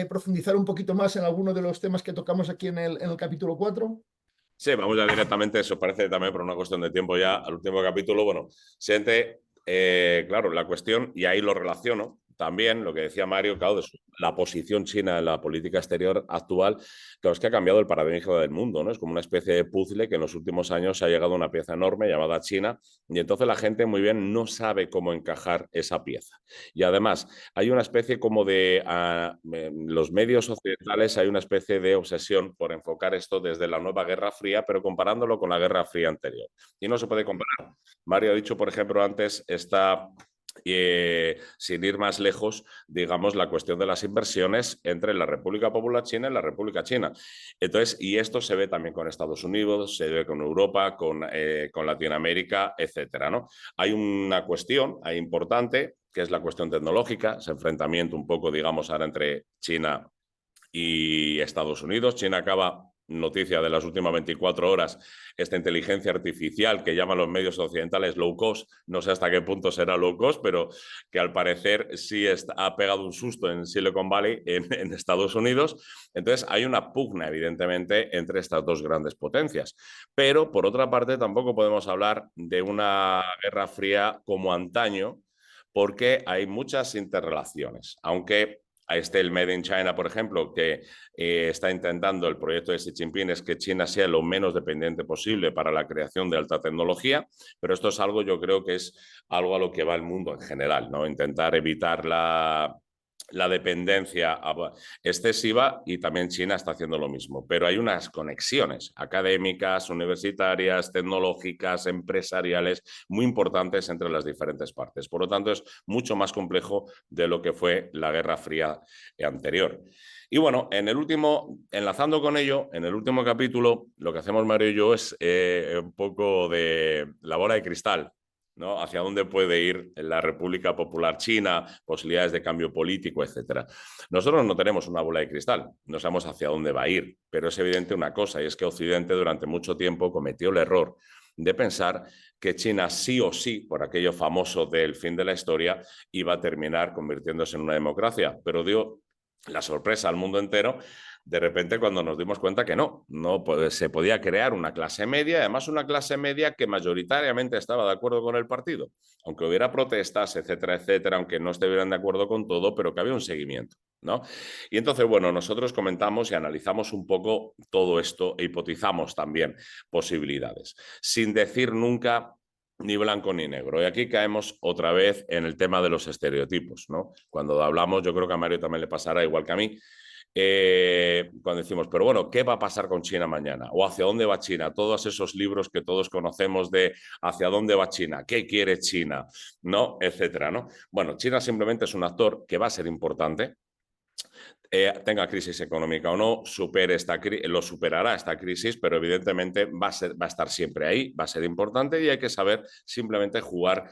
profundizar un poquito más en alguno de los temas que tocamos aquí en el capítulo 4. Sí, vamos ya directamente, eso parece también por una cuestión de tiempo ya al último capítulo. Bueno, siente, claro, la cuestión, y ahí lo relaciono también, lo que decía Mario, claro, de la posición china en la política exterior actual, claro, es que ha cambiado el paradigma del mundo, ¿no? Es como una especie de puzzle que en los últimos años ha llegado a una pieza enorme llamada China, y entonces la gente muy bien no sabe cómo encajar esa pieza. Y además, hay una especie como de, en los medios occidentales hay una especie de obsesión por enfocar esto desde la nueva Guerra Fría, pero comparándolo con la Guerra Fría anterior. Y no se puede comparar. Mario ha dicho, por ejemplo, antes, sin ir más lejos, digamos, la cuestión de las inversiones entre la República Popular China y la República China. Entonces, y esto se ve también con Estados Unidos, se ve con Europa, con Latinoamérica, etcétera, ¿no? Hay una cuestión ahí importante, que es la cuestión tecnológica, ese enfrentamiento un poco, digamos, ahora entre China y Estados Unidos. China acaba, noticia de las últimas 24 horas, esta inteligencia artificial que llaman los medios occidentales low cost, no sé hasta qué punto será low cost, pero que al parecer sí ha pegado un susto en Silicon Valley, en Estados Unidos. Entonces hay una pugna, evidentemente, entre estas dos grandes potencias. Pero, por otra parte, tampoco podemos hablar de una guerra fría como antaño, porque hay muchas interrelaciones, aunque esté el Made in China, por ejemplo, que está intentando el proyecto de Xi Jinping es que China sea lo menos dependiente posible para la creación de alta tecnología, pero esto es algo, yo creo que es algo a lo que va el mundo en general, ¿no? Intentar evitar la dependencia excesiva, y también China está haciendo lo mismo. Pero hay unas conexiones académicas, universitarias, tecnológicas, empresariales muy importantes entre las diferentes partes. Por lo tanto, es mucho más complejo de lo que fue la Guerra Fría anterior. Y bueno, enlazando con ello, en el último capítulo, lo que hacemos Mario y yo es un poco de la bola de cristal, ¿no? Hacia dónde puede ir la República Popular China, posibilidades de cambio político, etcétera. Nosotros no tenemos una bola de cristal, no sabemos hacia dónde va a ir, pero es evidente una cosa, y es que Occidente durante mucho tiempo cometió el error de pensar que China sí o sí, por aquello famoso del fin de la historia, iba a terminar convirtiéndose en una democracia. Pero dio la sorpresa al mundo entero de repente cuando nos dimos cuenta que no se podía crear una clase media, además una clase media que mayoritariamente estaba de acuerdo con el partido, aunque hubiera protestas, etcétera, etcétera, aunque no estuvieran de acuerdo con todo, pero que había un seguimiento, ¿no? Y entonces, bueno, nosotros comentamos y analizamos un poco todo esto e hipotizamos también posibilidades, sin decir nunca ni blanco ni negro. Y aquí caemos otra vez en el tema de los estereotipos, ¿no? Cuando hablamos, yo creo que a Mario también le pasará igual que a mí, cuando decimos, pero bueno, ¿qué va a pasar con China mañana? ¿O hacia dónde va China? Todos esos libros que todos conocemos de hacia dónde va China, qué quiere China, ¿no? Etcétera, ¿no? Bueno, China simplemente es un actor que va a ser importante, tenga crisis económica o no, lo superará esta crisis, pero evidentemente va a estar siempre ahí, va a ser importante y hay que saber simplemente jugar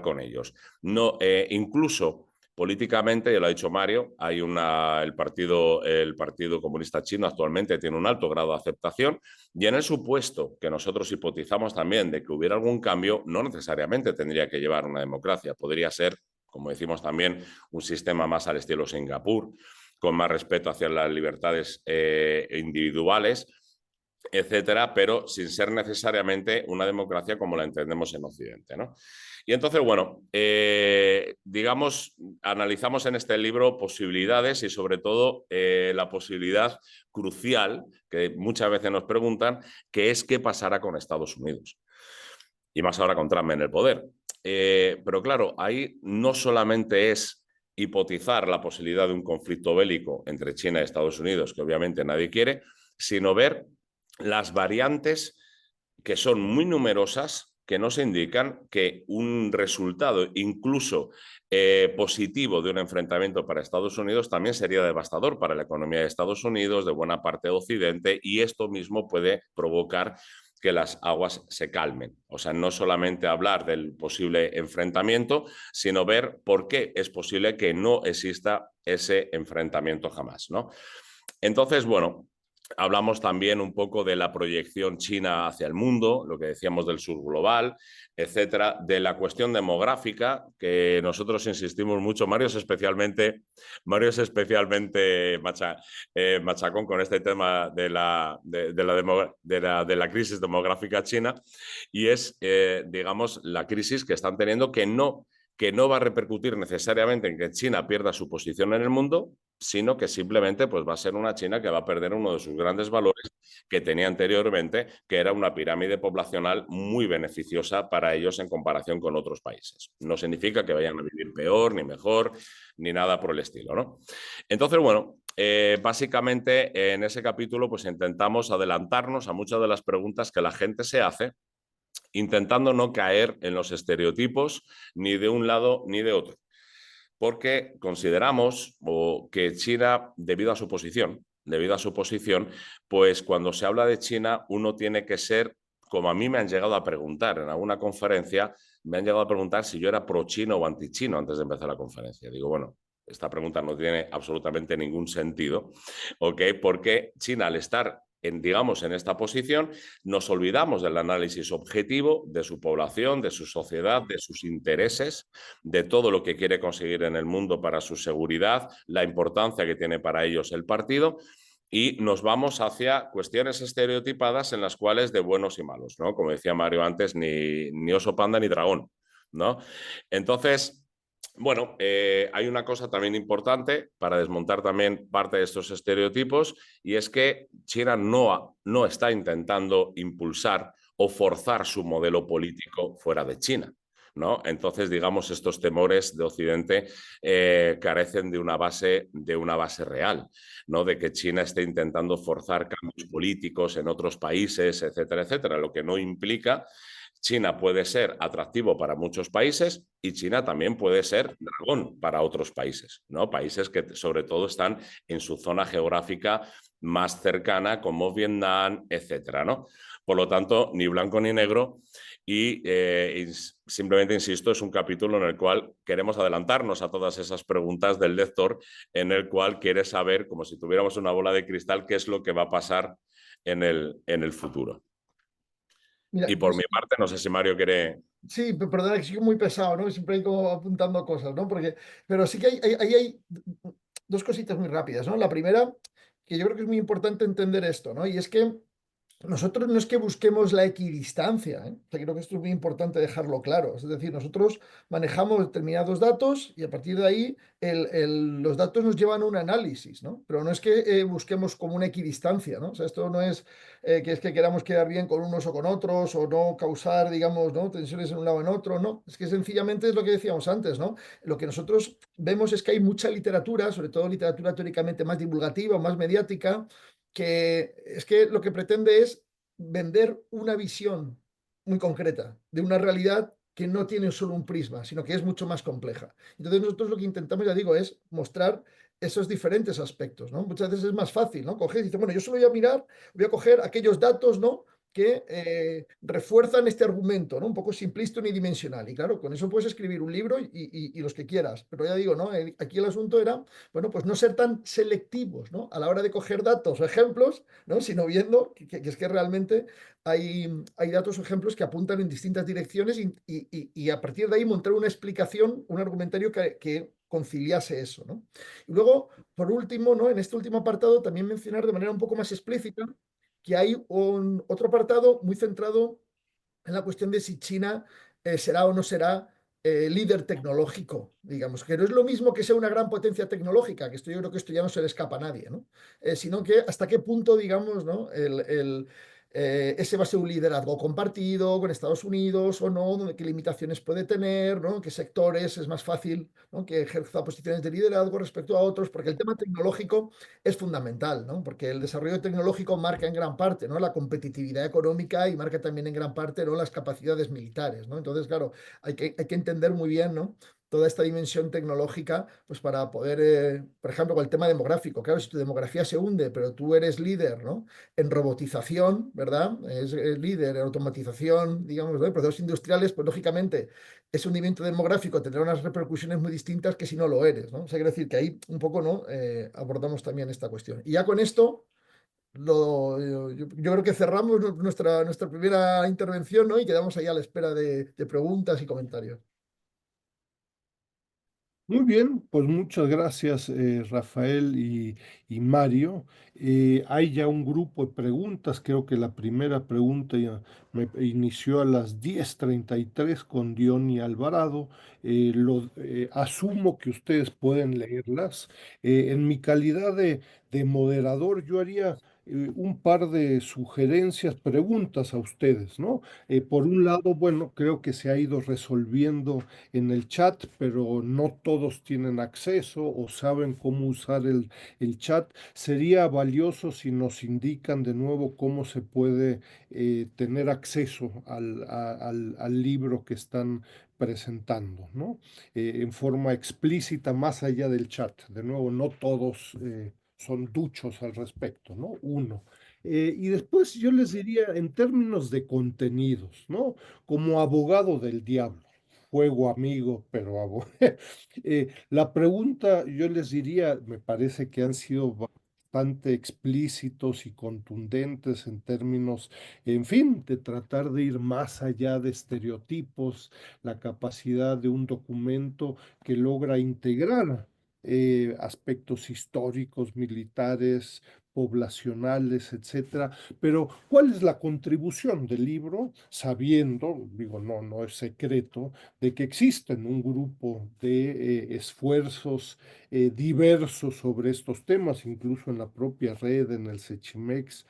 con ellos. No, incluso políticamente, ya lo ha dicho Mario, hay el Partido Comunista Chino actualmente tiene un alto grado de aceptación y en el supuesto que nosotros hipotizamos también de que hubiera algún cambio, no necesariamente tendría que llevar una democracia, podría ser, como decimos también, un sistema más al estilo Singapur, con más respeto hacia las libertades individuales, etcétera, pero sin ser necesariamente una democracia como la entendemos en Occidente, ¿no? Y entonces, bueno, digamos, analizamos en este libro posibilidades y sobre todo la posibilidad crucial que muchas veces nos preguntan, que es qué pasará con Estados Unidos. Y más ahora con Trump en el poder. Pero claro, ahí no solamente es hipotizar la posibilidad de un conflicto bélico entre China y Estados Unidos, que obviamente nadie quiere, sino ver las variantes que son muy numerosas, que nos indican que un resultado incluso positivo de un enfrentamiento para Estados Unidos también sería devastador para la economía de Estados Unidos, de buena parte de Occidente, y esto mismo puede provocar que las aguas se calmen. O sea, no solamente hablar del posible enfrentamiento, sino ver por qué es posible que no exista ese enfrentamiento jamás, ¿no? Entonces, bueno, hablamos también un poco de la proyección china hacia el mundo, lo que decíamos del sur global, etcétera, de la cuestión demográfica, que nosotros insistimos mucho. Mario es especialmente machacón con este tema de la crisis demográfica china, y es, digamos, la crisis que están teniendo que no va a repercutir necesariamente en que China pierda su posición en el mundo, sino que simplemente pues, va a ser una China que va a perder uno de sus grandes valores que tenía anteriormente, que era una pirámide poblacional muy beneficiosa para ellos en comparación con otros países. No significa que vayan a vivir peor, ni mejor, ni nada por el estilo, ¿no? Entonces, bueno, básicamente en ese capítulo pues intentamos adelantarnos a muchas de las preguntas que la gente se hace, intentando no caer en los estereotipos ni de un lado ni de otro, porque consideramos que China, debido a su posición, pues cuando se habla de China uno tiene que ser, como a mí me han llegado a preguntar en alguna conferencia, me han llegado a preguntar si yo era pro-chino o anti-chino antes de empezar la conferencia. Digo, bueno, esta pregunta no tiene absolutamente ningún sentido, ¿ok? Porque China, al estar digamos, en esta posición, nos olvidamos del análisis objetivo de su población, de su sociedad, de sus intereses, de todo lo que quiere conseguir en el mundo para su seguridad, la importancia que tiene para ellos el partido, y nos vamos hacia cuestiones estereotipadas en las cuales de buenos y malos, ¿no? Como decía Mario antes, ni oso panda ni dragón, ¿no? Entonces, bueno, hay una cosa también importante para desmontar también parte de estos estereotipos, y es que China no está intentando impulsar o forzar su modelo político fuera de China, ¿no? Entonces, digamos, estos temores de Occidente carecen de una base real, ¿no? De que China esté intentando forzar cambios políticos en otros países, etcétera, etcétera, lo que no implica. China puede ser atractivo para muchos países y China también puede ser dragón para otros países, ¿no? Países que sobre todo están en su zona geográfica más cercana, como Vietnam, etcétera, ¿no? Por lo tanto, ni blanco ni negro, y simplemente, insisto, es un capítulo en el cual queremos adelantarnos a todas esas preguntas del lector, en el cual quiere saber, como si tuviéramos una bola de cristal, qué es lo que va a pasar en el futuro. Mira, Y por mi parte, no sé si Mario quiere... sí, perdona que soy muy pesado, ¿no? Siempre hay como apuntando cosas, ¿no? Pero sí que hay dos cositas muy rápidas, ¿no? La primera, que yo creo que es muy importante entender esto, ¿no? Y es que nosotros no es que busquemos la equidistancia, ¿eh? O sea, creo que esto es muy importante dejarlo claro. Es decir, nosotros manejamos determinados datos y a partir de ahí los datos nos llevan a un análisis, ¿no? Pero no es que busquemos como una equidistancia, ¿no? O sea, esto no es que queramos quedar bien con unos o con otros o no causar, digamos, ¿no? tensiones en un lado o en otro, no. Es que sencillamente es lo que decíamos antes, ¿no? Lo que nosotros vemos es que hay mucha literatura, sobre todo literatura teóricamente más divulgativa o más mediática, que es que lo que pretende es vender una visión muy concreta de una realidad que no tiene solo un prisma, sino que es mucho más compleja. Entonces nosotros lo que intentamos, ya digo, es mostrar esos diferentes aspectos, ¿no? Muchas veces es más fácil, ¿no? Coger y decir, bueno, yo solo voy a mirar, voy a coger aquellos datos, ¿no? Que refuerzan este argumento, ¿no? Un poco simplista, unidimensional. Y claro, con eso puedes escribir un libro y los que quieras. Pero ya digo, ¿no? Aquí el asunto era, bueno, pues no ser tan selectivos, ¿no? A la hora de coger datos o ejemplos, ¿no? Sino viendo que es que realmente hay datos o ejemplos que apuntan en distintas direcciones y a partir de ahí montar una explicación, un argumentario que conciliase eso, ¿no? Y luego, por último, ¿no? En este último apartado, también mencionar de manera un poco más explícita que hay otro apartado muy centrado en la cuestión de si China será o no será líder tecnológico, digamos, que no es lo mismo que sea una gran potencia tecnológica, que esto yo creo que esto ya no se le escapa a nadie, ¿no? Sino que hasta qué punto, digamos, ¿no? Ese va a ser un liderazgo compartido con Estados Unidos o no, qué limitaciones puede tener, ¿no? Qué sectores es más fácil, ¿no? Que ejerza posiciones de liderazgo respecto a otros, porque el tema tecnológico es fundamental, ¿no? Porque el desarrollo tecnológico marca en gran parte, ¿no? La competitividad económica y marca también en gran parte, ¿no? Las capacidades militares, ¿no? Entonces, claro, hay que entender muy bien, ¿no? Toda esta dimensión tecnológica, pues para poder, por ejemplo, con el tema demográfico, claro, si tu demografía se hunde, pero tú eres líder, ¿no? En robotización, ¿verdad? Es líder en automatización, digamos, de procesos industriales, pues lógicamente ese hundimiento demográfico tendrá unas repercusiones muy distintas que si no lo eres, ¿no? O sea, quiero decir que ahí un poco, ¿no? Abordamos también esta cuestión. Y ya con esto, yo creo que cerramos nuestra primera intervención, ¿no? Y quedamos ahí a la espera de preguntas y comentarios. Muy bien, pues muchas gracias, Rafael y Mario. Hay ya un grupo de preguntas. Creo que la primera pregunta ya me inició a las 10:33 con Diony Alvarado. Asumo que ustedes pueden leerlas. En mi calidad de moderador, yo haría un par de sugerencias, preguntas a ustedes, ¿no? Por un lado, bueno, creo que se ha ido resolviendo en el chat, pero no todos tienen acceso o saben cómo usar el chat. Sería valioso si nos indican de nuevo cómo se puede tener acceso al libro que están presentando, ¿no? En forma explícita, más allá del chat. De nuevo, no todos son duchos al respecto, ¿no? Uno. Y después yo les diría en términos de contenidos, ¿no? Como abogado del diablo, juego amigo, pero la pregunta, yo les diría, me parece que han sido bastante explícitos y contundentes en términos, en fin, de tratar de ir más allá de estereotipos, la capacidad de un documento que logra integrar aspectos históricos, militares, poblacionales, etcétera. Pero, ¿cuál es la contribución del libro? Sabiendo, digo, no es secreto, de que existen un grupo de esfuerzos diversos sobre estos temas, incluso en la propia red, en el Sechimex,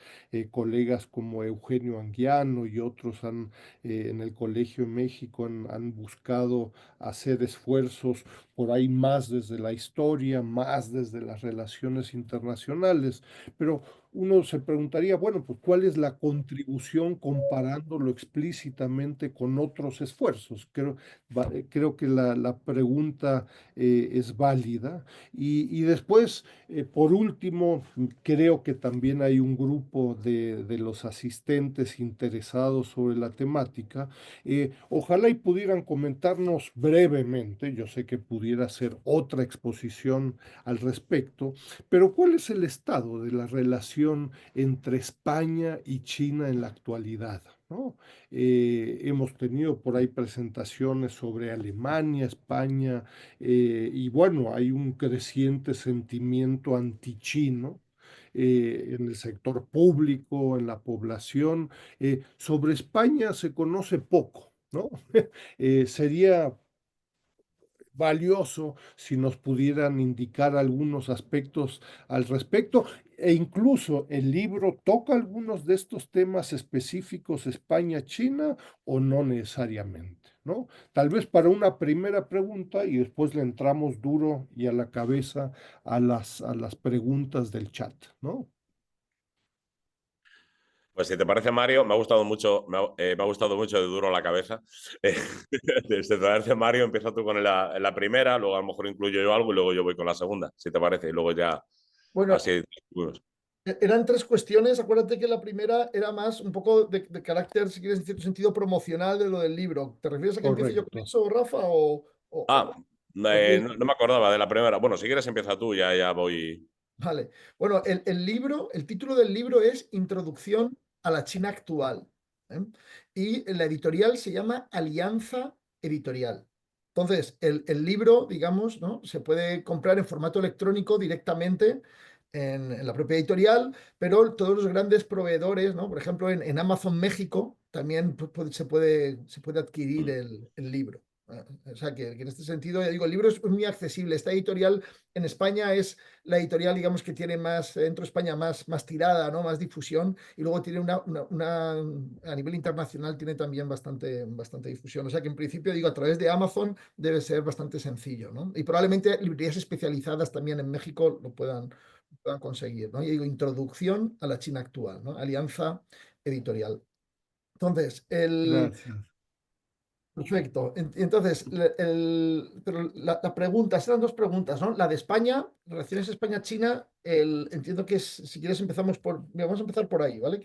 colegas como Eugenio Anguiano y otros en el Colegio de México han buscado hacer esfuerzos por ahí más desde la historia, más desde las relaciones internacionales, pero uno se preguntaría, bueno, pues ¿cuál es la contribución comparándolo explícitamente con otros esfuerzos? Creo que la pregunta es válida. Y después, por último, creo que también hay un grupo de los asistentes interesados sobre la temática. Ojalá y pudieran comentarnos brevemente, yo sé que pudiera ser otra exposición al respecto, pero ¿cuál es el estado de la relación entre España y China en la actualidad? ¿no? Hemos tenido por ahí presentaciones sobre Alemania, España, y bueno, hay un creciente sentimiento antichino en el sector público, en la población. Sobre España se conoce poco, ¿no? Sería valioso si nos pudieran indicar algunos aspectos al respecto, e incluso el libro toca algunos de estos temas específicos España-China o no necesariamente, ¿no? Tal vez para una primera pregunta y después le entramos duro y a la cabeza a las preguntas del chat, ¿no? Pues si te parece, Mario, me ha gustado mucho, me ha gustado mucho de duro a la cabeza. Si te parece, Mario, empieza tú con la primera, luego a lo mejor incluyo yo algo y luego yo voy con la segunda, si te parece, y luego ya Bueno, así. Bueno, eran tres cuestiones. Acuérdate que la primera era más un poco de carácter, si quieres, en cierto sentido, promocional de lo del libro. ¿Te refieres a que empiece yo con Correcto. eso, Rafa? Ah, O quieres- no me acordaba de la primera. Bueno, si quieres empieza tú, ya voy. Vale. Bueno, el título del libro es Introducción a la China actual. ¿Eh? Y la editorial se llama Alianza Editorial. Entonces, el libro, digamos, ¿no? Se puede comprar en formato electrónico directamente en la propia editorial, pero todos los grandes proveedores, ¿no? Por ejemplo, en Amazon México también se puede adquirir el libro. O sea, que en este sentido, ya digo, el libro es muy accesible. Esta editorial en España es la editorial, digamos, que tiene más, dentro de España, más tirada, ¿no? Más difusión, y luego tiene a nivel internacional tiene también bastante difusión. O sea que en principio, digo, a través de Amazon debe ser bastante sencillo, ¿no? Y probablemente librerías especializadas también en México lo puedan conseguir, ¿no? Y digo, introducción a la China actual, ¿no? Alianza Editorial. Entonces, Gracias. perfecto. Entonces, pero la pregunta, serán dos preguntas, ¿no? La de España, relaciones España-China, entiendo que si quieres empezamos mira, vamos a empezar por ahí, ¿vale?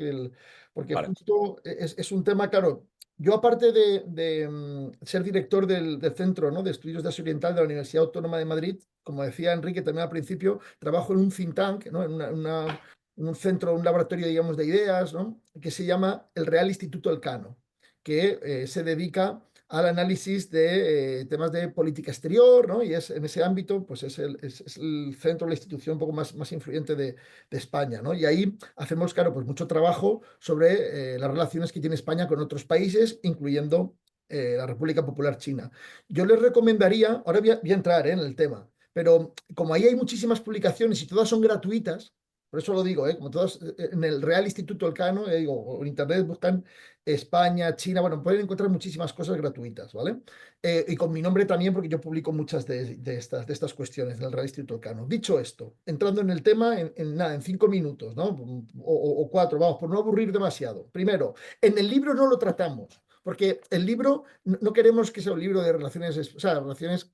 Porque Vale, justo es un tema, claro, yo aparte de ser director del Centro, ¿no? de Estudios de Asia Oriental de la Universidad Autónoma de Madrid, como decía Enrique también al principio, trabajo en un think tank, ¿no? En un centro, un laboratorio, digamos, de ideas, ¿no? Que se llama el Real Instituto Elcano, que se dedica al análisis de temas de política exterior, ¿no? Y en ese ámbito, pues es el centro, la institución un poco más influyente de España, ¿no? Y ahí hacemos, claro, pues mucho trabajo sobre las relaciones que tiene España con otros países, incluyendo la República Popular China. Yo les recomendaría, ahora voy a entrar en el tema, pero como ahí hay muchísimas publicaciones y todas son gratuitas, por eso lo digo, como todas en el Real Instituto Elcano, digo, o en Internet buscan España, China, bueno, pueden encontrar muchísimas cosas gratuitas, ¿vale? Y con mi nombre también, porque yo publico muchas de estas cuestiones del Real Instituto Elcano. Dicho esto, entrando en el tema nada, en 5 minutos, ¿no? O 4, vamos, por no aburrir demasiado. Primero, en el libro no lo tratamos, porque el libro no queremos que sea un libro de relaciones, o sea, relaciones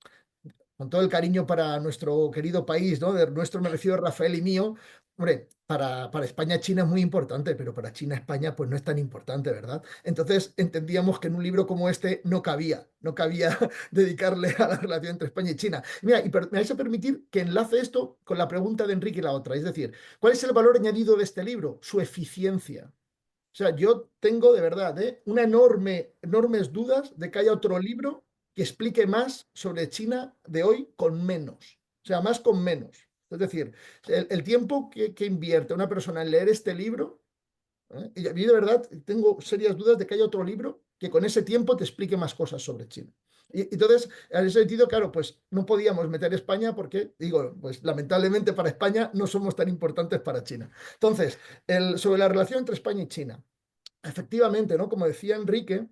con todo el cariño para nuestro querido país, ¿no? De nuestro me refiero a Rafael y mío. Hombre, para España China es muy importante, pero para China España pues no es tan importante, ¿verdad? Entonces entendíamos que en un libro como este no cabía dedicarle a la relación entre España y China. Mira, y me vais a permitir que enlace esto con la pregunta de Enrique y la otra, es decir, ¿cuál es el valor añadido de este libro? Su eficiencia. O sea, yo tengo de verdad enormes dudas de que haya otro libro que explique más sobre China de hoy con menos. O sea, más con menos. Es decir, el tiempo que invierte una persona en leer este libro, y a mí de verdad tengo serias dudas de que haya otro libro que con ese tiempo te explique más cosas sobre China. Y entonces, en ese sentido, claro, pues no podíamos meter España porque, digo, pues lamentablemente para España no somos tan importantes para China. Entonces, sobre la relación entre España y China. Efectivamente, ¿no? Como decía Enrique,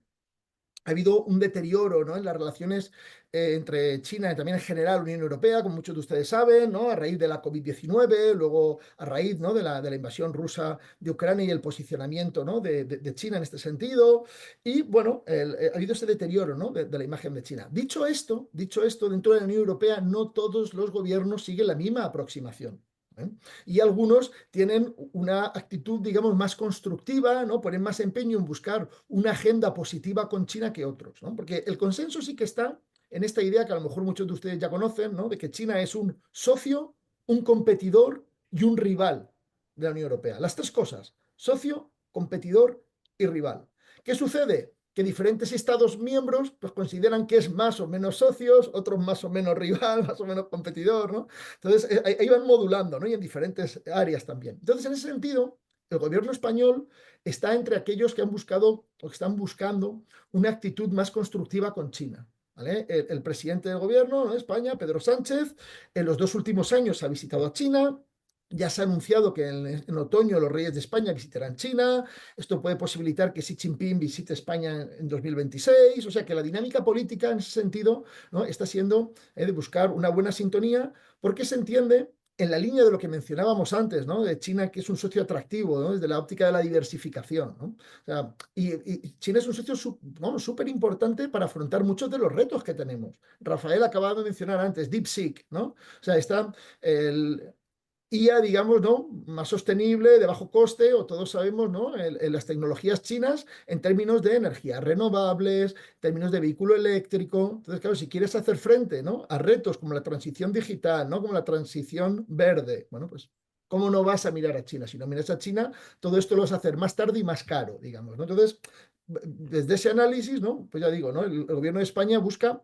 ha habido un deterioro, ¿no? En las relaciones entre China y también en general la Unión Europea, como muchos de ustedes saben, ¿no? A raíz de la COVID-19, luego a raíz, ¿no? de la invasión rusa de Ucrania y el posicionamiento, ¿no? de China en este sentido. Y bueno, ha habido ese deterioro, ¿no? de la imagen de China. Dicho esto, dentro de la Unión Europea no todos los gobiernos siguen la misma aproximación. ¿Eh? Y algunos tienen una actitud, digamos, más constructiva, ¿no? Ponen más empeño en buscar una agenda positiva con China que otros, ¿no? Porque el consenso sí que está en esta idea que a lo mejor muchos de ustedes ya conocen, ¿no? De que China es un socio, un competidor y un rival de la Unión Europea. Las tres cosas, socio, competidor y rival. ¿Qué sucede? Que diferentes Estados miembros pues, consideran que es más o menos socios, otros más o menos rival, más o menos competidor, ¿no? Entonces, ahí van modulando, ¿no? Y en diferentes áreas también. Entonces, en ese sentido, el gobierno español está entre aquellos que han buscado o que están buscando una actitud más constructiva con China. ¿Vale? El presidente del gobierno, ¿no? de España, Pedro Sánchez, en los 2 últimos años ha visitado a China. Ya se ha anunciado que en otoño los reyes de España visitarán China. Esto puede posibilitar que Xi Jinping visite España en 2026. O sea que la dinámica política en ese sentido, ¿no? está siendo de buscar una buena sintonía porque se entiende en la línea de lo que mencionábamos antes, ¿no? de China, que es un socio atractivo, ¿no? desde la óptica de la diversificación. ¿no? O sea, y China es un socio súper importante para afrontar muchos de los retos que tenemos. Rafael acababa de mencionar antes DeepSeek, ¿no? O sea, está el IA, digamos, ¿no? más sostenible, de bajo coste, o todos sabemos, ¿no? en las tecnologías chinas en términos de energías renovables, en términos de vehículo eléctrico. Entonces, claro, si quieres hacer frente, ¿no? a retos como la transición digital, ¿no? como la transición verde, bueno, pues, ¿cómo no vas a mirar a China? Si no miras a China, todo esto lo vas a hacer más tarde y más caro, digamos, ¿no? Entonces, desde ese análisis, ¿no? Pues ya digo, ¿no? El gobierno de España busca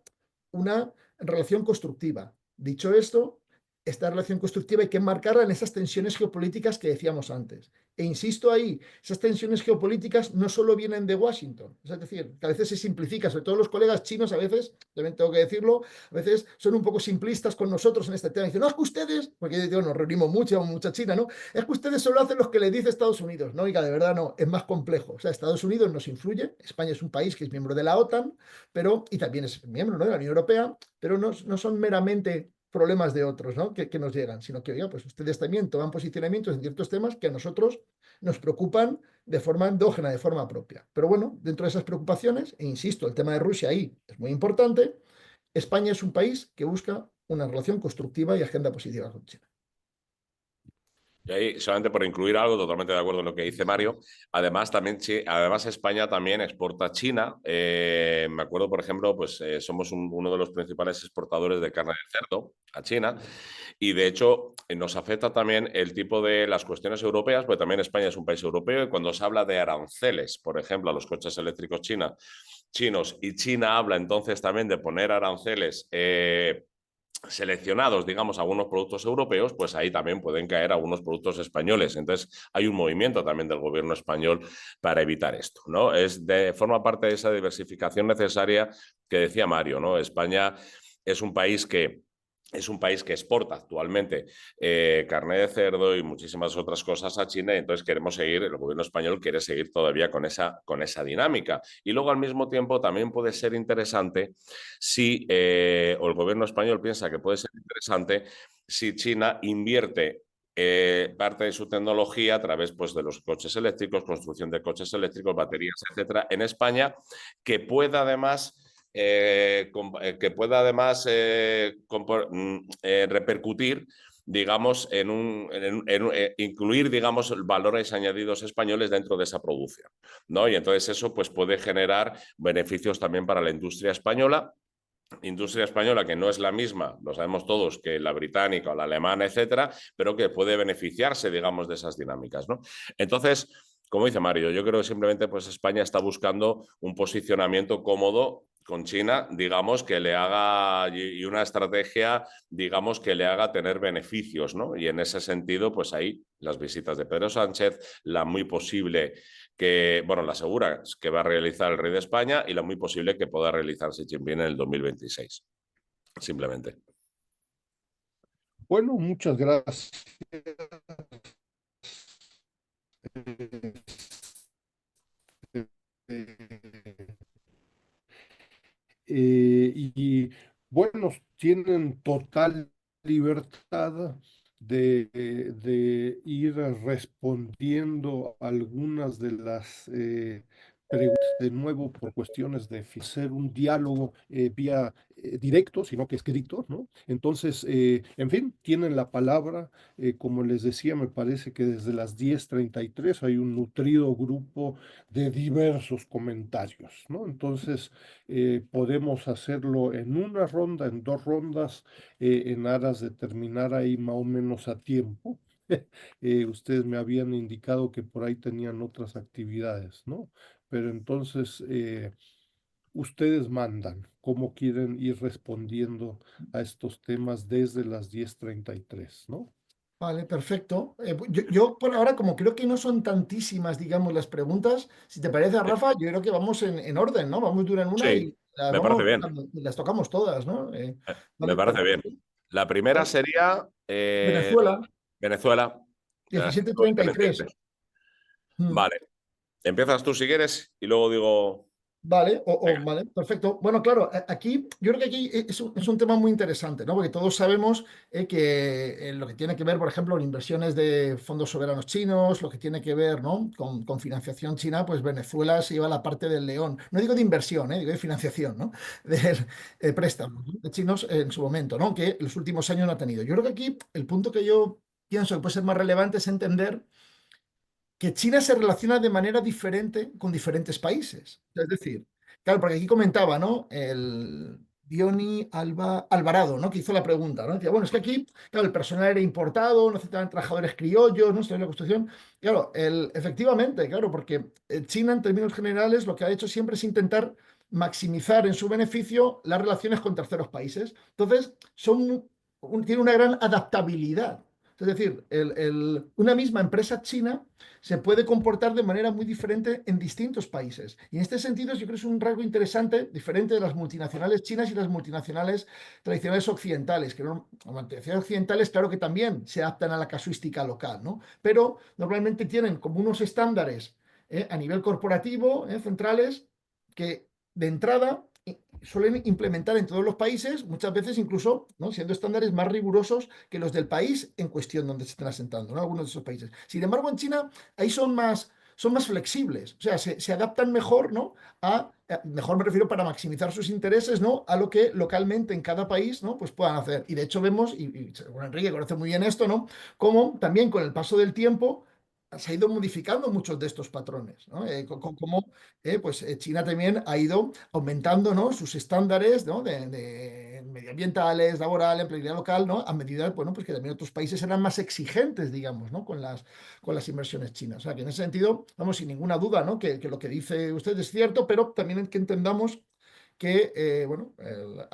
una relación constructiva. Dicho esto, esta relación constructiva hay que enmarcarla en esas tensiones geopolíticas que decíamos antes. E insisto ahí, esas tensiones geopolíticas no solo vienen de Washington, es decir, que a veces se simplifica, sobre todo los colegas chinos a veces, también tengo que decirlo, a veces son un poco simplistas con nosotros en este tema. Dicen, no, es que ustedes, porque digo, nos reunimos mucho, mucha China, ¿no? Es que ustedes solo hacen lo que les dice Estados Unidos. No, oiga, de verdad no, es más complejo. O sea, Estados Unidos nos influye, España es un país que es miembro de la OTAN, pero, y también es miembro, ¿no? de la Unión Europea, pero no son meramente problemas de otros, ¿no? que nos llegan, sino que, oiga, pues ustedes también toman posicionamientos en ciertos temas que a nosotros nos preocupan de forma endógena, de forma propia. Pero bueno, dentro de esas preocupaciones, e insisto, el tema de Rusia ahí es muy importante, España es un país que busca una relación constructiva y agenda positiva con China. Y ahí, solamente por incluir algo, totalmente de acuerdo en lo que dice Mario. Además, también, además España también exporta a China. Me acuerdo, por ejemplo, pues somos uno de los principales exportadores de carne de cerdo a China. Y de hecho, nos afecta también el tipo de las cuestiones europeas, porque también España es un país europeo. Y cuando se habla de aranceles, por ejemplo, a los coches eléctricos chinos, y China habla entonces también de poner aranceles seleccionados, digamos, algunos productos europeos, pues ahí también pueden caer algunos productos españoles. Entonces, hay un movimiento también del gobierno español para evitar esto, ¿no? Forma parte de esa diversificación necesaria que decía Mario, ¿no? España es un país que exporta actualmente carne de cerdo y muchísimas otras cosas a China, y entonces queremos seguir, el gobierno español quiere seguir todavía con esa dinámica. Y luego al mismo tiempo también puede ser interesante si, o el gobierno español piensa que puede ser interesante si China invierte parte de su tecnología a través pues, de los coches eléctricos, construcción de coches eléctricos, baterías, etcétera, en España, que pueda además repercutir, digamos, incluir, digamos, valores añadidos españoles dentro de esa producción, ¿no? Y entonces eso pues, puede generar beneficios también para la industria española que no es la misma, lo sabemos todos, que la británica o la alemana, etcétera, pero que puede beneficiarse, digamos, de esas dinámicas, ¿no? Entonces, como dice Mario, yo creo que simplemente pues España está buscando un posicionamiento cómodo con China, digamos, que le haga, y una estrategia, digamos, que le haga tener beneficios, ¿no? Y en ese sentido, pues ahí las visitas de Pedro Sánchez, la muy posible que, bueno, la segura que va a realizar el rey de España y la muy posible que pueda realizar Xi Jinping en el 2026. Simplemente. Bueno, muchas gracias. Y bueno, tienen total libertad de ir respondiendo algunas de las preguntas de nuevo por cuestiones de hacer un diálogo vía directo, sino que escrito, ¿no? Entonces, en fin, tienen la palabra. Como les decía, me parece que desde las 10:33 hay un nutrido grupo de diversos comentarios, ¿no? Entonces, podemos hacerlo en una ronda, en dos rondas, en aras de terminar ahí más o menos a tiempo. Ustedes me habían indicado que por ahí tenían otras actividades, ¿no? Pero entonces, ustedes mandan cómo quieren ir respondiendo a estos temas desde las 10:33, ¿no? Vale, perfecto. Yo por ahora, como creo que no son tantísimas, digamos, las preguntas, si te parece, Rafa, yo creo que vamos en orden, ¿no? Vamos de una en una Sí, y las me vamos parece bien. tocando, y las tocamos todas, ¿no? Me Vale, parece bien. perfecto. La primera Vale. sería Venezuela, Venezuela, de las 17:33. pendientes. Vale, empiezas tú si quieres y luego digo, Vale, venga, vale, perfecto. Bueno, claro, aquí yo creo que aquí es un tema muy interesante, ¿no? Porque todos sabemos que lo que tiene que ver, por ejemplo, en inversiones de fondos soberanos chinos, lo que tiene que ver, ¿no? Con financiación china, pues Venezuela se lleva la parte del león. No digo de inversión, digo de financiación, ¿no? De préstamos, ¿no? De chinos en su momento, ¿no? Que en los últimos años no ha tenido. Yo creo que aquí el punto que yo pienso que puede ser más relevante es entender que China se relaciona de manera diferente con diferentes países. Es decir, claro, porque aquí comentaba, ¿no? El Alvarado, ¿no? Que hizo la pregunta, ¿no? Decía, bueno, es que aquí, claro, el personal era importado, no necesitaban trabajadores criollos, ¿no? Esto es la construcción. Claro, efectivamente, claro, porque China, en términos generales, lo que ha hecho siempre es intentar maximizar en su beneficio las relaciones con terceros países. Entonces, tiene una gran adaptabilidad. Es decir, una misma empresa china se puede comportar de manera muy diferente en distintos países. Y en este sentido, yo creo que es un rasgo interesante, diferente de las multinacionales chinas y las multinacionales tradicionales occidentales, que las multinacionales occidentales, claro que también se adaptan a la casuística local, ¿no? Pero normalmente tienen como unos estándares a nivel corporativo, centrales, que de entrada suelen implementar en todos los países, muchas veces incluso, ¿no? Siendo estándares más rigurosos que los del país en cuestión donde se estén asentando, ¿no? Algunos de esos países. Sin embargo, en China ahí son más flexibles, o sea, se adaptan mejor, ¿no? Mejor me refiero para maximizar sus intereses, ¿no? A lo que localmente en cada país, ¿no? Pues puedan hacer. Y de hecho vemos, y según Enrique conoce muy bien esto, ¿no? Cómo también con el paso del tiempo se ha ido modificando muchos de estos patrones, ¿no? Cómo pues China también ha ido aumentando, ¿no? Sus estándares, ¿no? de medioambientales, laboral, empleabilidad local, ¿no? A medida, bueno, pues que también otros países eran más exigentes, digamos, ¿no? Con las inversiones chinas. O sea, que en ese sentido, vamos, sin ninguna duda, ¿no? Que lo que dice usted es cierto, pero también que entendamos que, bueno,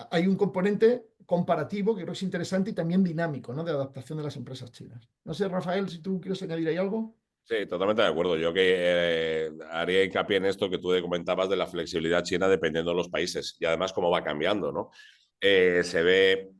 hay un componente comparativo que creo que es interesante y también dinámico, ¿no? De adaptación de las empresas chinas. No sé, Rafael, si tú quieres añadir ahí algo. sí, totalmente de acuerdo. Yo que haría hincapié en esto que tú comentabas de la flexibilidad china dependiendo de los países y además cómo va cambiando, ¿no? Se ve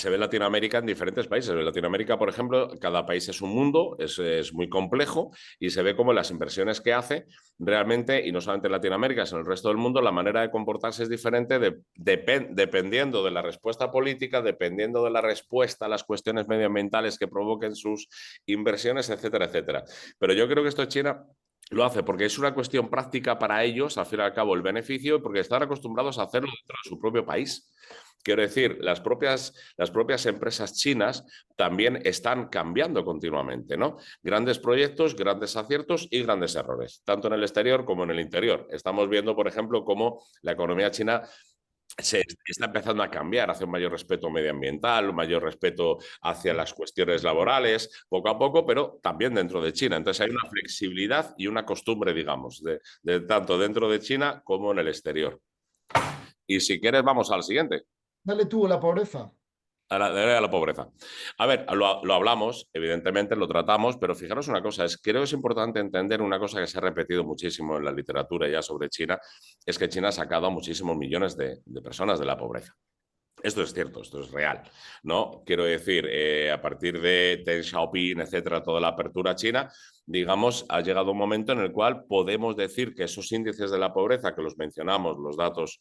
en Latinoamérica en diferentes países. En Latinoamérica, por ejemplo, cada país es un mundo, es muy complejo y se ve cómo las inversiones que hace realmente, y no solamente en Latinoamérica, sino en el resto del mundo, la manera de comportarse es diferente dependiendo de la respuesta política, dependiendo de la respuesta a las cuestiones medioambientales que provoquen sus inversiones, etcétera, etcétera. Pero yo creo que esto China lo hace porque es una cuestión práctica para ellos, al fin y al cabo, el beneficio, porque están acostumbrados a hacerlo dentro de su propio país. Quiero decir, las propias empresas chinas también están cambiando continuamente, ¿no? Grandes proyectos, grandes aciertos y grandes errores, tanto en el exterior como en el interior. Estamos viendo, por ejemplo, cómo la economía china se está empezando a cambiar hacia un mayor respeto medioambiental, un mayor respeto hacia las cuestiones laborales, poco a poco, pero también dentro de China. Entonces hay una flexibilidad y una costumbre, digamos, de tanto dentro de China como en el exterior. Y si quieres, vamos al siguiente. Dale tú la pobreza. A la pobreza. A ver, lo hablamos, evidentemente lo tratamos, pero fijaros una cosa, creo que es importante entender una cosa que se ha repetido muchísimo en la literatura ya sobre China, es que China ha sacado a muchísimos millones de personas de la pobreza. Esto es cierto, esto es real, ¿no? Quiero decir, a partir de Deng Xiaoping, etcétera, toda la apertura china, digamos, ha llegado un momento en el cual podemos decir que esos índices de la pobreza, que los mencionamos, los datos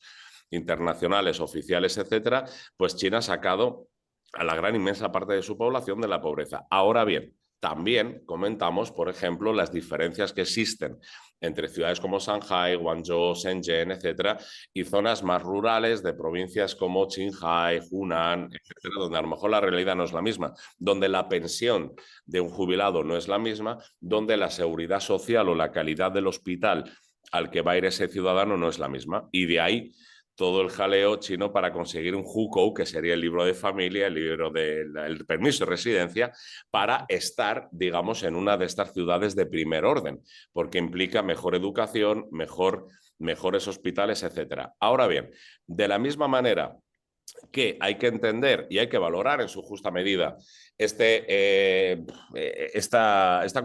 internacionales, oficiales, etcétera, pues China ha sacado a la gran inmensa parte de su población de la pobreza. Ahora bien, también comentamos, por ejemplo, las diferencias que existen entre ciudades como Shanghai, Guangzhou, Shenzhen, etcétera, y zonas más rurales de provincias como Qinghai, Hunan, etcétera, donde a lo mejor la realidad no es la misma, donde la pensión de un jubilado no es la misma, donde la seguridad social o la calidad del hospital al que va a ir ese ciudadano no es la misma. Y de ahí todo el jaleo chino para conseguir un hukou, que sería el libro de familia, el libro del permiso de residencia, para estar, digamos, en una de estas ciudades de primer orden, porque implica mejor educación, mejores hospitales, etc. Ahora bien, de la misma manera que hay que entender y hay que valorar en su justa medida esta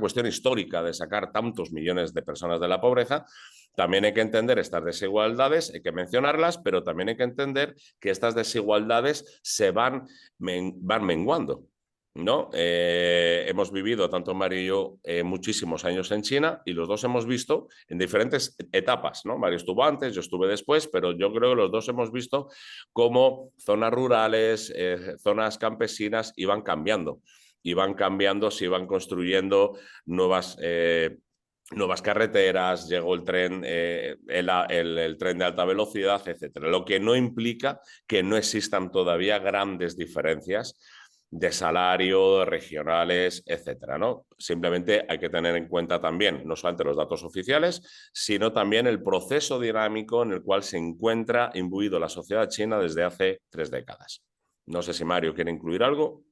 cuestión histórica de sacar tantos millones de personas de la pobreza, también hay que entender estas desigualdades, hay que mencionarlas, pero también hay que entender que estas desigualdades van menguando, ¿no? Hemos vivido, tanto Mario y yo, muchísimos años en China, y los dos hemos visto en diferentes etapas, ¿no? Mario estuvo antes, yo estuve después, pero yo creo que los dos hemos visto cómo zonas rurales, zonas campesinas iban cambiando, se iban construyendo nuevas carreteras, llegó el tren, el tren de alta velocidad, etcétera. Lo que no implica que no existan todavía grandes diferencias de salario, regionales, etcétera, ¿no? Simplemente hay que tener en cuenta también no solamente los datos oficiales, sino también el proceso dinámico en el cual se encuentra imbuido la sociedad china desde hace 3 décadas. No sé si Mario quiere incluir algo.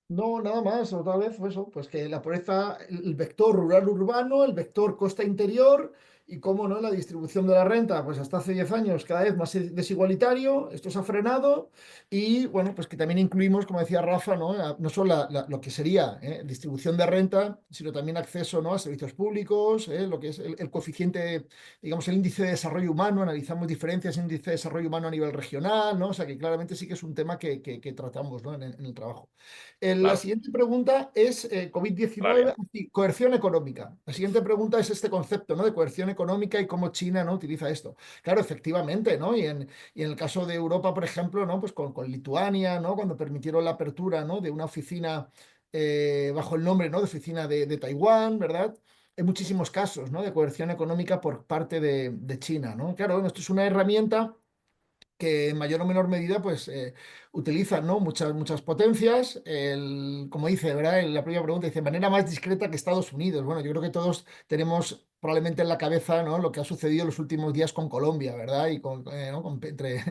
No, nada más, otra vez, pues eso, pues que la pobreza, el vector rural-urbano, el vector costa-interior y cómo no, la distribución de la renta, pues hasta hace 10 años cada vez más desigualitario, esto se ha frenado y bueno, pues que también incluimos, como decía Rafa, no solo lo que sería distribución de renta, sino también acceso, ¿no?, a servicios públicos, lo que es el coeficiente, digamos, el índice de desarrollo humano, analizamos diferencias en índice de desarrollo humano a nivel regional, ¿no? O sea que claramente sí que es un tema que tratamos, ¿no?, en el trabajo. La Claro, siguiente pregunta es Mario. COVID-19, coerción económica. La siguiente pregunta es este concepto, ¿no?, de coerción económica y cómo China, ¿no?, utiliza esto. Claro, efectivamente, ¿no? Y en el caso de Europa, por ejemplo, ¿no?, pues con Lituania, ¿no?, cuando permitieron la apertura, ¿no?, de una oficina bajo el nombre, ¿no?, de oficina de Taiwán, ¿verdad? Hay muchísimos casos, ¿no?, de coerción económica por parte de China, ¿no? Claro, bueno, esto es una herramienta que en mayor o menor medida pues utilizan, ¿no?, muchas potencias. Como dice, ¿verdad?, en la primera pregunta dice, de manera más discreta que Estados Unidos. Bueno, yo creo que todos tenemos probablemente en la cabeza, ¿no?, lo que ha sucedido en los últimos días con Colombia, ¿verdad? Y ¿no?, entre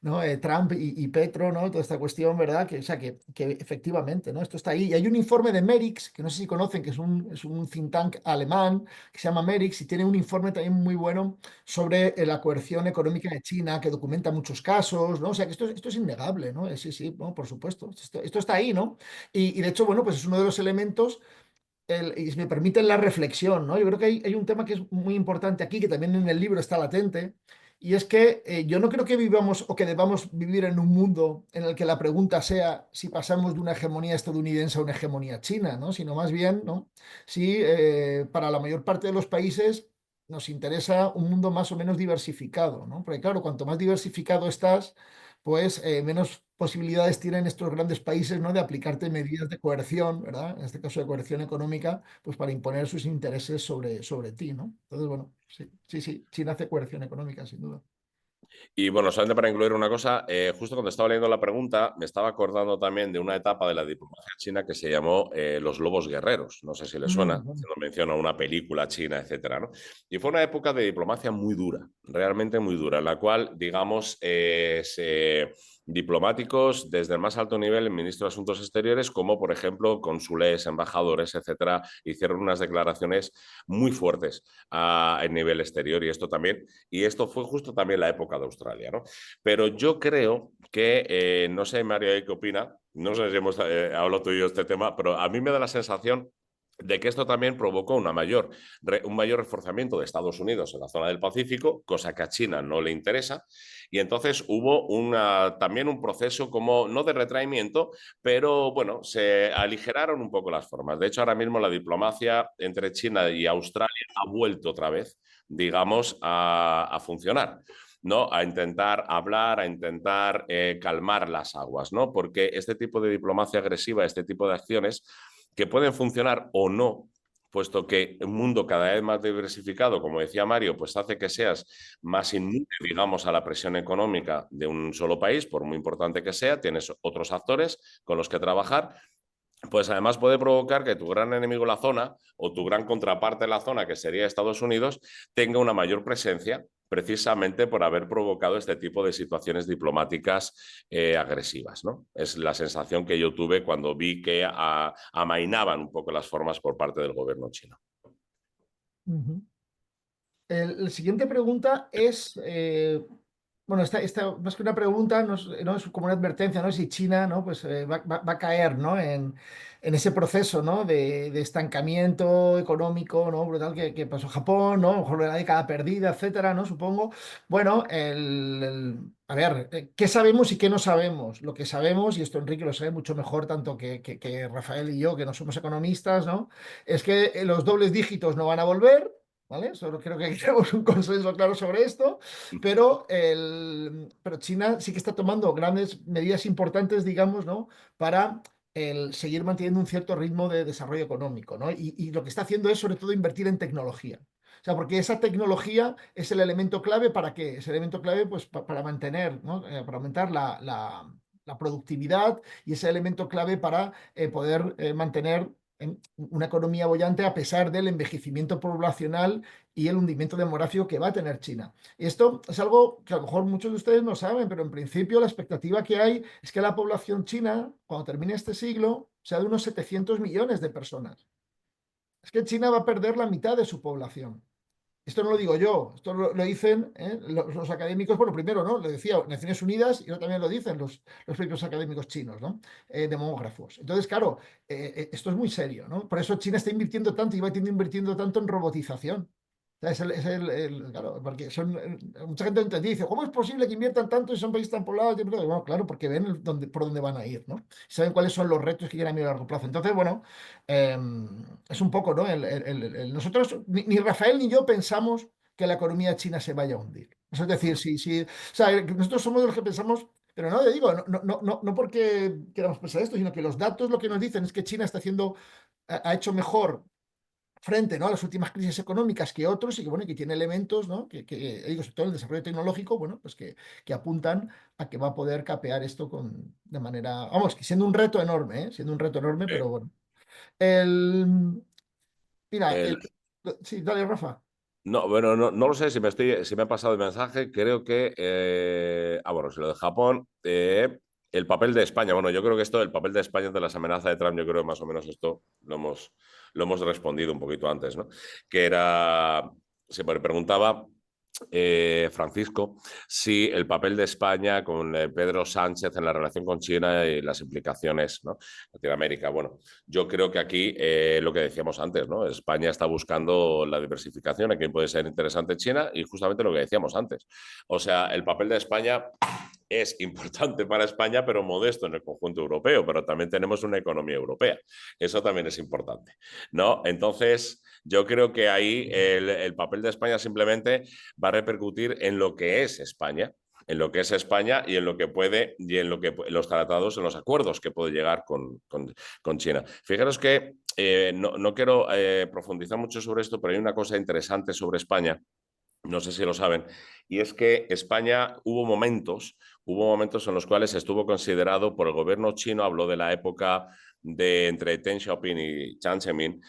¿no?, Trump y Petro, ¿no?, toda esta cuestión, ¿verdad? O sea, que efectivamente, ¿no?, esto está ahí. Y hay un informe de Merix, que no sé si conocen, que es un think tank alemán, que se llama Merix, y tiene un informe también muy bueno sobre la coerción económica de China, que documenta muchos casos, ¿no? O sea, que esto es innegable, ¿no? Sí, sí, no, por supuesto. Esto está ahí, ¿no? Y de hecho, bueno, pues es uno de los elementos, y si me permiten la reflexión, ¿no? Yo creo que hay un tema que es muy importante aquí, que también en el libro está latente, y es que yo no creo que vivamos o que debamos vivir en un mundo en el que la pregunta sea si pasamos de una hegemonía estadounidense a una hegemonía china, ¿no? Sino más bien, ¿no?, si para la mayor parte de los países nos interesa un mundo más o menos diversificado, ¿no? Porque claro, cuanto más diversificado estás, pues menos posibilidades tienen estos grandes países, ¿no?, de aplicarte medidas de coerción, ¿verdad? En este caso de coerción económica, pues para imponer sus intereses sobre ti, ¿no? Entonces, bueno, sí, sí, sí, China hace coerción económica, sin duda. Y bueno, solamente para incluir una cosa, justo cuando estaba leyendo la pregunta, me estaba acordando también de una etapa de la diplomacia china que se llamó los lobos guerreros. No sé si le suena, Bueno. haciendo mención a una película china, etcétera, ¿no? Y fue una época de diplomacia muy dura, realmente muy dura, en la cual, digamos, diplomáticos desde el más alto nivel, el ministro de Asuntos Exteriores, como por ejemplo cónsules, embajadores, etcétera, hicieron unas declaraciones muy fuertes en nivel exterior, y esto fue justo también la época de Australia, ¿no? Pero yo creo que, no sé, Mario, ¿qué opina? No sé si hemos hablado tú y yo de este tema, pero a mí me da la sensación de que esto también provocó un mayor reforzamiento de Estados Unidos en la zona del Pacífico, cosa que a China no le interesa, y entonces hubo también un proceso como, no de retraimiento, pero bueno, se aligeraron un poco las formas. De hecho, ahora mismo la diplomacia entre China y Australia ha vuelto otra vez, digamos, a funcionar, ¿no? A intentar hablar, a intentar calmar las aguas, ¿no? Porque este tipo de diplomacia agresiva, este tipo de acciones que pueden funcionar o no, puesto que un mundo cada vez más diversificado, como decía Mario, pues hace que seas más inmune, digamos, a la presión económica de un solo país, por muy importante que sea, tienes otros actores con los que trabajar, pues además puede provocar que tu gran enemigo en la zona o tu gran contraparte en la zona, que sería Estados Unidos, tenga una mayor presencia, precisamente por haber provocado este tipo de situaciones diplomáticas agresivas, ¿no? Es la sensación que yo tuve cuando vi que amainaban un poco las formas por parte del gobierno chino. La siguiente pregunta es, bueno, esta más que una pregunta, no es como una advertencia, ¿no? Si China, ¿no? Pues va a caer, ¿no? En ese proceso, ¿no? De estancamiento económico, ¿no? Brutal que pasó Japón, ¿no? A lo mejor la década perdida, etcétera, ¿no? Supongo. Bueno, a ver, ¿qué sabemos y qué no sabemos? Lo que sabemos, y esto Enrique lo sabe mucho mejor, tanto que Rafael y yo, que no somos economistas, ¿no? Es que los dobles dígitos no van a volver. ¿Vale? Solo creo que tenemos un consenso claro sobre esto, pero China sí que está tomando grandes medidas importantes, digamos, ¿no? Para seguir manteniendo un cierto ritmo de desarrollo económico, ¿no? Y lo que está haciendo es sobre todo invertir en tecnología. O sea, porque esa tecnología es el elemento clave ¿para qué? Es el elemento clave pues, para mantener, ¿no? Para aumentar la productividad y ese elemento clave para poder mantener una economía bollante a pesar del envejecimiento poblacional y el hundimiento demográfico que va a tener China. Y esto es algo que a lo mejor muchos de ustedes no saben, pero en principio la expectativa que hay es que la población china, cuando termine este siglo, sea de unos 700 millones de personas. Es que China va a perder la mitad de su población. Esto no lo digo yo, esto lo dicen los académicos, bueno, primero, ¿no? Lo decía Naciones Unidas y ahora también lo dicen los propios académicos chinos, ¿no? Demógrafos. Entonces, claro, esto es muy serio, ¿no? Por eso China está invirtiendo tanto y va invirtiendo tanto en robotización. O sea, claro, porque mucha gente entonces dice, ¿cómo es posible que inviertan tanto y son países tan poblados? Bueno, claro, porque ven por dónde van a ir, ¿no? Saben cuáles son los retos que quieren a medio y largo plazo. Entonces, bueno, es un poco, ¿no? Nosotros, ni Rafael ni yo pensamos que la economía china se vaya a hundir. Es decir, o sea, nosotros somos de los que pensamos, pero no, yo digo, no porque queramos pensar esto, sino que los datos lo que nos dicen es que China está ha hecho mejor frente, ¿no? A las últimas crisis económicas que otros y que, bueno, que tiene elementos, ¿no? Digo, sobre todo el desarrollo tecnológico, bueno, pues que apuntan a que va a poder capear esto de manera, vamos, que siendo un reto enorme, ¿eh? Siendo un reto enorme, pero bueno. El, mira, El, sí, dale, Rafa. No, bueno, no lo sé si me ha pasado el mensaje. Creo que, bueno, si lo de Japón, el papel de España. Bueno, yo creo que esto, el papel de España ante las amenazas de Trump, yo creo que más o menos esto lo hemos respondido un poquito antes, ¿no? Que era, se me preguntaba Francisco, si el papel de España con Pedro Sánchez en la relación con China y las implicaciones, ¿no? Latinoamérica. Bueno, yo creo que aquí lo que decíamos antes, ¿no? España está buscando la diversificación, aquí puede ser interesante China y justamente lo que decíamos antes. O sea, el papel de España es importante para España, pero modesto en el conjunto europeo, pero también tenemos una economía europea. Eso también es importante, ¿no? Entonces, yo creo que ahí el papel de España simplemente va a repercutir en lo que es España, en lo que es España y en lo que puede, y en lo que los tratados, en los acuerdos que puede llegar con China. Fijaros que no quiero profundizar mucho sobre esto, pero hay una cosa interesante sobre España, no sé si lo saben, y es que España hubo momentos en los cuales estuvo considerado por el gobierno chino, habló de la época de entre Deng Xiaoping y Jiang Zemin,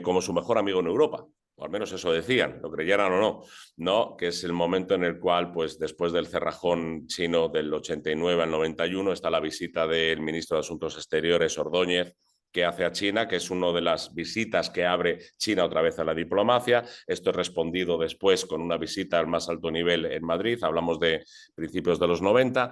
como su mejor amigo en Europa. O al menos eso decían, lo creyeran o no, ¿no? Que es el momento en el cual, pues después del cerrajón chino del 89 al 91, está la visita del ministro de Asuntos Exteriores, Ordóñez, que hace a China, que es una de las visitas que abre China otra vez a la diplomacia. Esto es respondido después con una visita al más alto nivel en Madrid, hablamos de principios de los 90.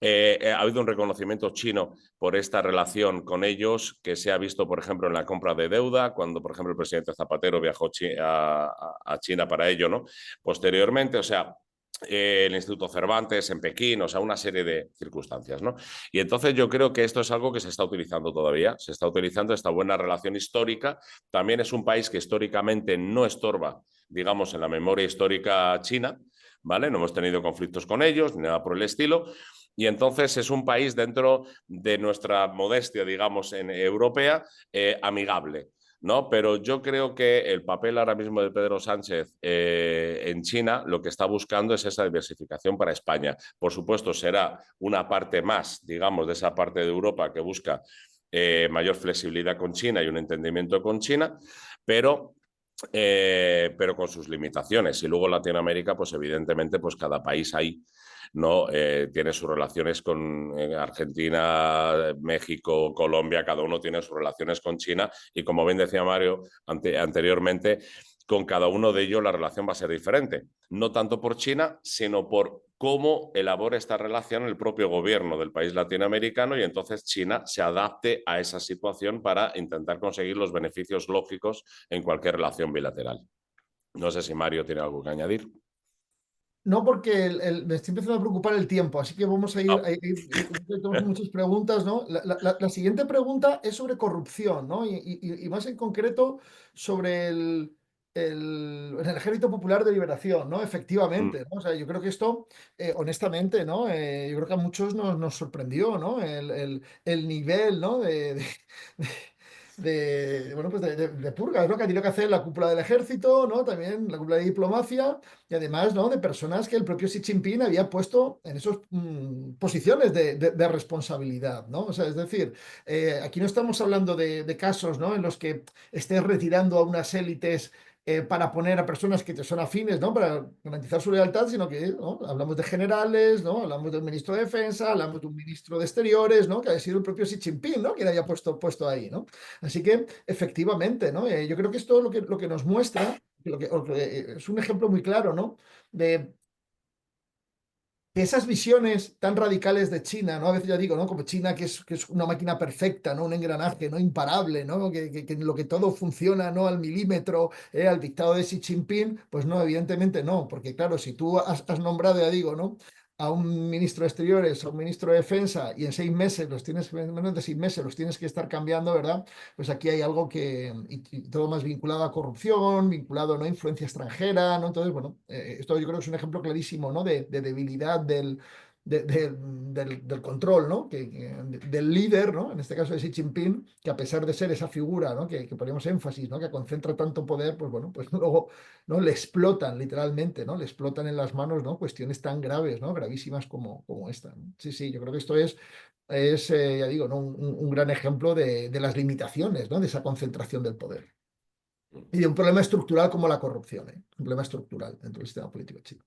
Ha habido un reconocimiento chino por esta relación con ellos que se ha visto, por ejemplo, en la compra de deuda, cuando, por ejemplo, el presidente Zapatero viajó a China para ello, ¿no? Posteriormente, o sea, el Instituto Cervantes en Pekín, o sea, una serie de circunstancias, ¿no? Y entonces yo creo que esto es algo que se está utilizando todavía, se está utilizando esta buena relación histórica. También es un país que históricamente no estorba, digamos, en la memoria histórica china, ¿vale? No hemos tenido conflictos con ellos, ni nada por el estilo. Y entonces es un país dentro de nuestra modestia, digamos, en europea, amigable. ¿No? Pero yo creo que el papel ahora mismo de Pedro Sánchez en China lo que está buscando es esa diversificación para España. Por supuesto, será una parte más, digamos, de esa parte de Europa que busca mayor flexibilidad con China y un entendimiento con China, pero pero con sus limitaciones. Y luego Latinoamérica, pues evidentemente, pues cada país ahí, ¿no? Tiene sus relaciones con Argentina, México, Colombia, cada uno tiene sus relaciones con China y como bien decía Mario anteriormente, con cada uno de ellos la relación va a ser diferente, no tanto por China, sino por cómo elabora esta relación el propio gobierno del país latinoamericano y entonces China se adapte a esa situación para intentar conseguir los beneficios lógicos en cualquier relación bilateral. No sé si Mario tiene algo que añadir. No, porque me estoy empezando a preocupar el tiempo, así que vamos a ir, tenemos muchas preguntas, ¿no? La siguiente pregunta es sobre corrupción, ¿no? Y más en concreto sobre el Ejército Popular de Liberación, ¿no? Efectivamente, ¿no? O sea, yo creo que esto, honestamente, ¿no? Yo creo que a muchos nos sorprendió, ¿no? El nivel, ¿no? Bueno, pues de purgas, ¿no? Que ha tenido que hacer la cúpula del ejército, ¿no? También la cúpula de diplomacia y además, ¿no? De personas que el propio Xi Jinping había puesto en esas posiciones de responsabilidad, ¿no? O sea, es decir, aquí no estamos hablando de casos, ¿no? En los que estés retirando a unas élites para poner a personas que te son afines, ¿no? Para garantizar su lealtad, sino que, ¿no? Hablamos de generales, ¿no? Hablamos del ministro de Defensa, hablamos de un ministro de Exteriores, ¿no? Que ha sido el propio Xi Jinping, ¿no? Quien haya puesto ahí, ¿no? Así que, efectivamente, ¿no? Yo creo que esto lo que nos muestra, es un ejemplo muy claro, ¿no? De que esas visiones tan radicales de China, ¿no? A veces ya digo, ¿no? Como China, que es una máquina perfecta, ¿no? Un engranaje, ¿no? Imparable, ¿no? Que en lo que todo funciona, ¿no? Al milímetro, al dictado de Xi Jinping, pues no, evidentemente no, porque claro, si tú has nombrado, ya digo, ¿no? A un ministro de Exteriores, a un ministro de Defensa, y en 6 meses en menos de 6 meses los tienes que estar cambiando, ¿verdad? Pues aquí hay algo y todo más vinculado a corrupción, vinculado, ¿no? A influencia extranjera, ¿no? Entonces, bueno, esto yo creo que es un ejemplo clarísimo, ¿no? De debilidad del control, ¿no? Del líder, ¿no? En este caso de Xi Jinping, que a pesar de ser esa figura, ¿no? Que ponemos énfasis, ¿no? Que concentra tanto poder, pues bueno, pues luego, ¿no? Le explotan literalmente, ¿no? Le explotan en las manos, ¿no? Cuestiones tan graves, ¿no? Gravísimas como esta, ¿no? Sí, sí, yo creo que esto es ya digo, ¿no? Un gran ejemplo de las limitaciones, ¿no? De esa concentración del poder. Y de un problema estructural como la corrupción, ¿eh? Un problema estructural dentro del sistema político chino.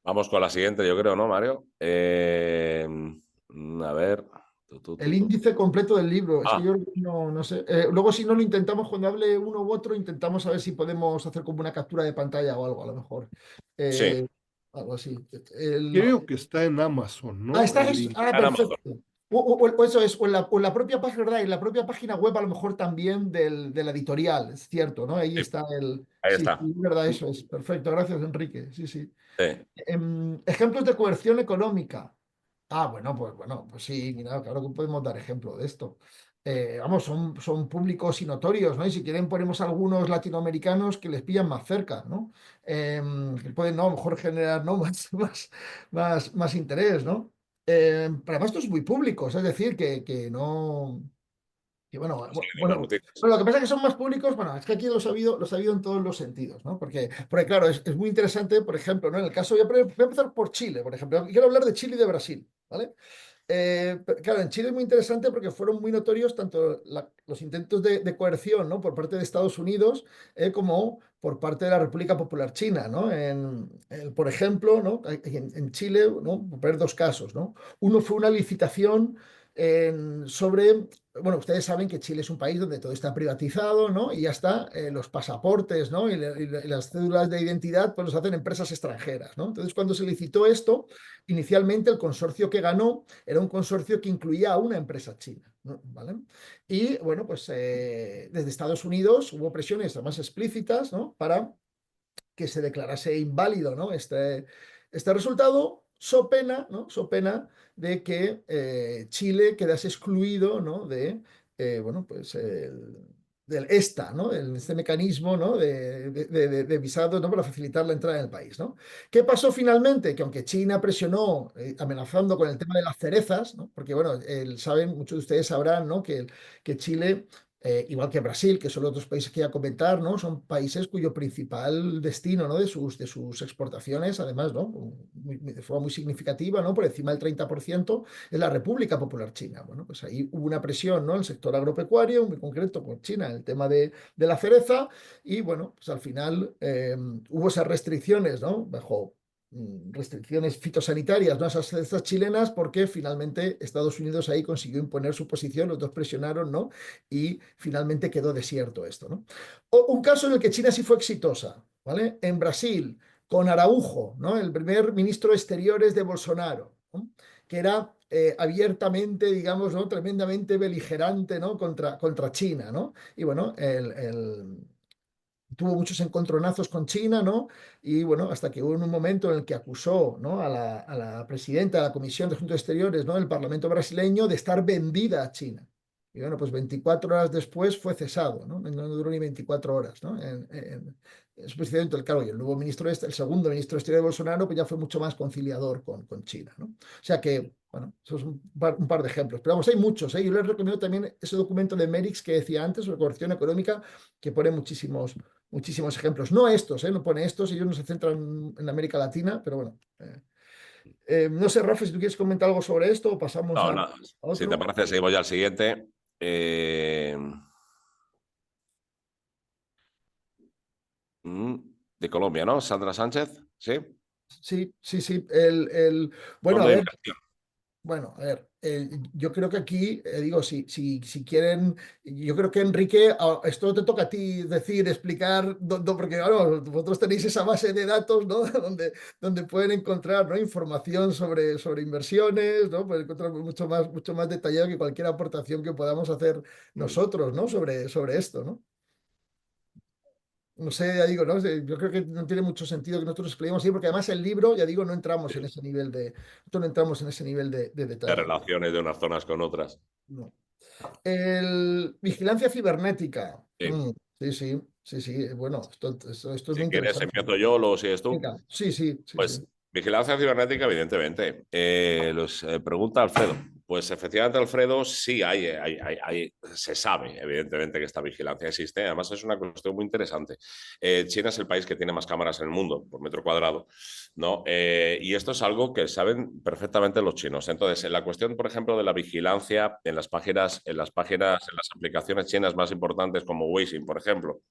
Vamos con la siguiente, yo creo, ¿no, Mario? A ver. El índice completo del libro, es que Ah, yo no sé. Luego, si no lo intentamos, cuando hable uno u otro, intentamos a ver si podemos hacer como una captura de pantalla o algo, a lo mejor. sí. Eh, Algo así. El, Creo que está en Amazon, ¿no? está El eso. link. En Amazon. Perfecto. O eso es, o en la propia página, ¿verdad? En la propia página web, a lo mejor también de la editorial, es cierto, ¿no? Ahí Sí, está el. ahí Sí, está. sí, es verdad, eso es. Perfecto, gracias, Enrique. Sí, sí. Sí. Ejemplos de coerción económica. Bueno, pues sí, mira, claro que podemos dar ejemplo de esto. Vamos, son públicos y notorios, ¿no? Y si quieren ponemos algunos latinoamericanos que les pillan más cerca, ¿no? Que pueden, ¿no? A lo mejor generar, ¿no? Más interés, ¿no? Pero además esto es muy público, es decir, que no. Y bueno, Sí, en las noticias. lo que pasa es que son más públicos, bueno, es que aquí los ha habido en todos los sentidos, ¿no? Porque claro, es muy interesante, por ejemplo, ¿no? En el caso, voy a empezar por Chile, por ejemplo. Quiero hablar de Chile y de Brasil, ¿vale? Claro, en Chile es muy interesante porque fueron muy notorios tanto los intentos de coerción, ¿no? Por parte de Estados Unidos como por parte de la República Popular China, ¿no? Por ejemplo, ¿no? En Chile, ¿no? Por poner dos casos, ¿no? Uno fue una licitación sobre, bueno, ustedes saben que Chile es un país donde todo está privatizado, ¿no? Y ya está, los pasaportes, ¿no? Y las cédulas de identidad, pues los hacen empresas extranjeras, ¿no? Entonces, cuando se licitó esto, inicialmente el consorcio que ganó era un consorcio que incluía a una empresa china, ¿no? ¿Vale? Y bueno, pues desde Estados Unidos hubo presiones más explícitas, ¿no? Para que se declarase inválido, ¿no? Este resultado, so pena, ¿no? So pena de que Chile quedase excluido, ¿no? Bueno, pues del ESTA, ¿no? Este mecanismo, ¿no? De visados, ¿no? Para facilitar la entrada en el país, ¿no? ¿Qué pasó finalmente? Que aunque China presionó, amenazando con el tema de las cerezas, ¿no? Porque, bueno, saben, muchos de ustedes sabrán, ¿no? Que Chile igual que Brasil, que son los otros países que voy a comentar, ¿no? Son países cuyo principal destino, ¿no? de sus exportaciones, además, ¿no? De forma muy significativa, ¿no? Por encima del 30%, es la República Popular China. Bueno, pues ahí hubo una presión, ¿no? En el sector agropecuario, muy concreto con China, en el tema de la cereza, y bueno, pues al final hubo esas restricciones, ¿no? Bajo restricciones fitosanitarias, ¿no? Esas chilenas, porque finalmente Estados Unidos ahí consiguió imponer su posición, los dos presionaron, ¿no? Y finalmente quedó desierto esto, ¿no? Un caso en el que China sí fue exitosa, ¿vale? En Brasil, con Araújo, ¿no? El primer ministro de Exteriores de Bolsonaro, ¿no? Que era abiertamente, digamos, ¿no? Tremendamente beligerante, ¿no? Contra China, ¿no? Y bueno, tuvo muchos encontronazos con China, ¿no? Y bueno, hasta que hubo un momento en el que acusó, ¿no? a la presidenta de la Comisión de Asuntos Exteriores, ¿no? del Parlamento brasileño de estar vendida a China. Y bueno, pues 24 horas después fue cesado, ¿no? No duró ni 24 horas, ¿no? En su presidente, claro, y el nuevo ministro, el segundo ministro de Exterior de Bolsonaro, pues ya fue mucho más conciliador con China, ¿no? O sea que, bueno, eso es un par de ejemplos. Pero vamos, hay muchos, ¿eh? Yo les recomiendo también ese documento de Merix que decía antes, sobre cooperación económica, que pone muchísimos ejemplos. No estos, no pone estos, ellos no se centran en América Latina, pero bueno. No sé, Rafa, si tú quieres comentar algo sobre esto o pasamos No, a no. Si te otro. parece, seguimos ya al siguiente. De Colombia, ¿no? Sandra Sánchez, ¿sí? Sí, sí, sí. Bueno, a Fondo de ver, inversión. bueno, a ver, yo creo que aquí, digo, si quieren, yo creo que Enrique, esto te toca a ti decir, explicar, porque claro, vosotros tenéis esa base de datos, ¿no? donde pueden encontrar, ¿no? Información sobre inversiones, ¿no? Pueden encontrar mucho más detallado que cualquier aportación que podamos hacer nosotros, ¿no? Sobre esto, ¿no? No sé, ya digo, ¿no? Yo creo que no tiene mucho sentido que nosotros expliquemos así, porque además el libro, ya digo, no entramos en ese nivel nosotros no entramos en ese nivel de De detalle. relaciones de unas zonas con otras. No. Vigilancia cibernética. Sí. Sí, sí, sí, sí. Bueno, esto es muy Si quieres, interesante. empiezo yo, luego sigues tú. Venga, sí, sí, sí, sí. Pues vigilancia cibernética, evidentemente. Pregunta Alfredo. Pues efectivamente, Alfredo, sí se sabe, evidentemente, que esta vigilancia existe. Además, es una cuestión muy interesante. China es el país que tiene más cámaras en el mundo por metro cuadrado, ¿no? Y esto es algo que saben perfectamente los chinos. Entonces, en la cuestión, por ejemplo, de la vigilancia en las aplicaciones chinas más importantes como Weixin, por ejemplo,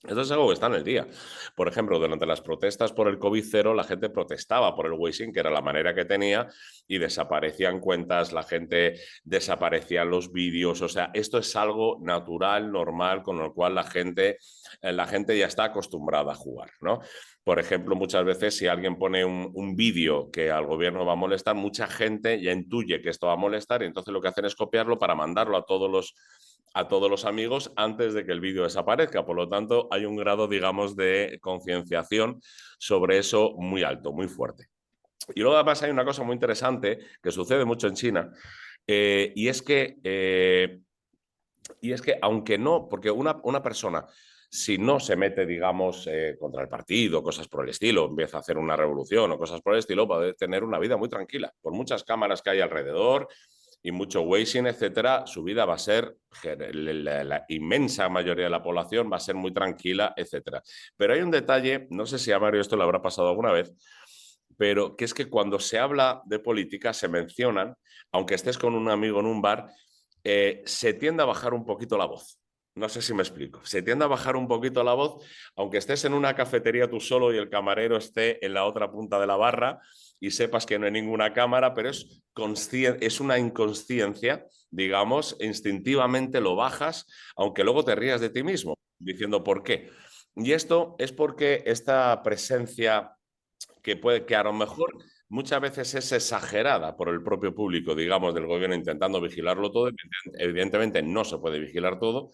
esto es algo que está en el día. Por ejemplo, durante las protestas por el COVID-0, la gente protestaba por el Weixin, que era la manera que tenía, y desaparecían cuentas, la gente desaparecían los vídeos. O sea, esto es algo natural, normal, con lo cual la gente ya está acostumbrada a jugar, ¿no? Por ejemplo, muchas veces si alguien pone un vídeo que al gobierno va a molestar, mucha gente ya intuye que esto va a molestar y entonces lo que hacen es copiarlo para mandarlo a todos los amigos antes de que el vídeo desaparezca. Por lo tanto, hay un grado, digamos, de concienciación sobre eso muy alto, muy fuerte. Y luego además hay una cosa muy interesante que sucede mucho en China, y es que aunque no, porque una persona, si no se mete, digamos, contra el partido, cosas por el estilo, empieza a hacer una revolución o cosas por el estilo, va a tener una vida muy tranquila. Por muchas cámaras que hay alrededor y mucho Weixin, etcétera, su vida va a ser, la inmensa mayoría de la población va a ser muy tranquila, etcétera. Pero hay un detalle, no sé si a Mario esto le habrá pasado alguna vez, pero que es que cuando se habla de política se mencionan, aunque estés con un amigo en un bar, se tiende a bajar un poquito la voz. No sé si me explico. Se tiende a bajar un poquito la voz, aunque estés en una cafetería tú solo y el camarero esté en la otra punta de la barra y sepas que no hay ninguna cámara, pero es una inconsciencia, digamos, instintivamente lo bajas, aunque luego te rías de ti mismo, diciendo por qué. Y esto es porque esta presencia que a lo mejor muchas veces es exagerada por el propio público, digamos, del gobierno intentando vigilarlo todo. Evidentemente no se puede vigilar todo,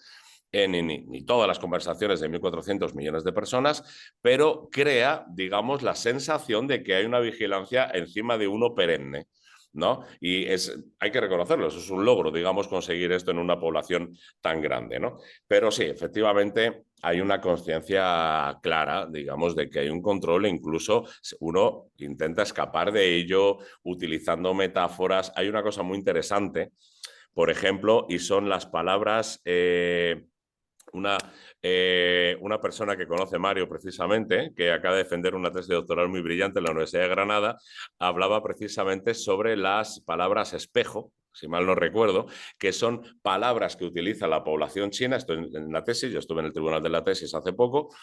ni todas las conversaciones de 1.400 millones de personas, pero crea, digamos, la sensación de que hay una vigilancia encima de uno perenne, ¿no? Y hay que reconocerlo, eso es un logro, digamos, conseguir esto en una población tan grande, ¿no? Pero sí, efectivamente hay una conciencia clara, digamos, de que hay un control e incluso uno intenta escapar de ello utilizando metáforas. Hay una cosa muy interesante, por ejemplo, y son las palabras... una persona que conoce Mario precisamente, que acaba de defender una tesis de doctoral muy brillante en la Universidad de Granada, hablaba precisamente sobre las palabras espejo, si mal no recuerdo, que son palabras que utiliza la población china. Estoy en la tesis, yo estuve en el tribunal de la tesis hace poco,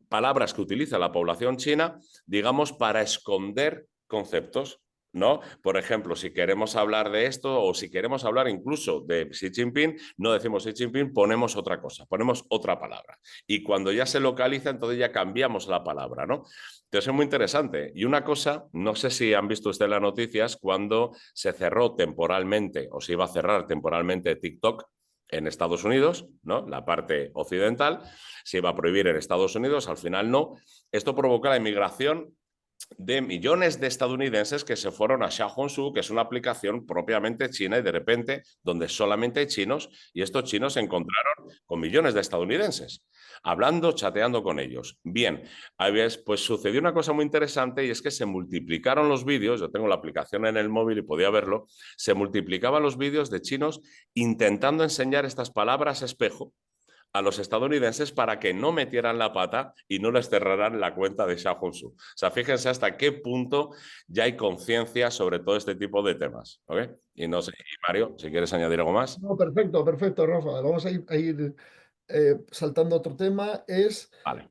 palabras que utiliza la población china, digamos, para esconder conceptos, ¿no? Por ejemplo, si queremos hablar de esto o si queremos hablar incluso de Xi Jinping, no decimos Xi Jinping, ponemos otra cosa, ponemos otra palabra. Y cuando ya se localiza, entonces ya cambiamos la palabra, ¿no? Entonces es muy interesante. Y una cosa, no sé si han visto ustedes las noticias, cuando se cerró temporalmente o se iba a cerrar temporalmente TikTok en Estados Unidos, ¿no? La parte occidental, se iba a prohibir en Estados Unidos, al final no. Esto provocó la inmigración de millones de estadounidenses que se fueron a Xiaohongshu, que es una aplicación propiamente china, y de repente donde solamente hay chinos, y estos chinos se encontraron con millones de estadounidenses hablando, chateando con ellos. Bien, pues sucedió una cosa muy interesante, y es que se multiplicaron los vídeos. Yo tengo la aplicación en el móvil y podía verlo. Se multiplicaban los vídeos de chinos intentando enseñar estas palabras espejo a los estadounidenses para que no metieran la pata y no les cerraran la cuenta de Xiaohongshu. O sea, fíjense hasta qué punto ya hay conciencia sobre todo este tipo de temas. ¿Okay? Y no sé, y Mario, si quieres añadir algo más. No, perfecto, perfecto, Rafa. Vamos a ir saltando a otro tema. Vale.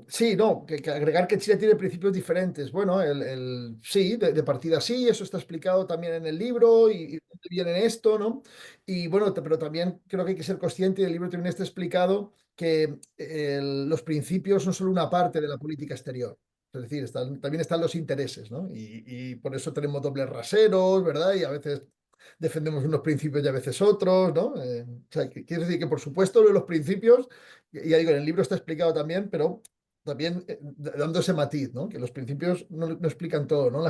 Sí, no, que agregar que Chile tiene principios diferentes. Bueno, sí, de partida sí, eso está explicado también en el libro y de dónde viene esto, ¿no? Y bueno, pero también creo que hay que ser consciente, y el libro también está explicado, que los principios no son solo una parte de la política exterior. Es decir, también están los intereses, ¿no? Y por eso tenemos dobles raseros, ¿verdad? Y a veces defendemos unos principios y a veces otros, ¿no? O sea, quiero decir que, por supuesto, lo de los principios, ya digo, en el libro está explicado también, pero también dando ese matiz, ¿no? Que los principios no explican todo, ¿no?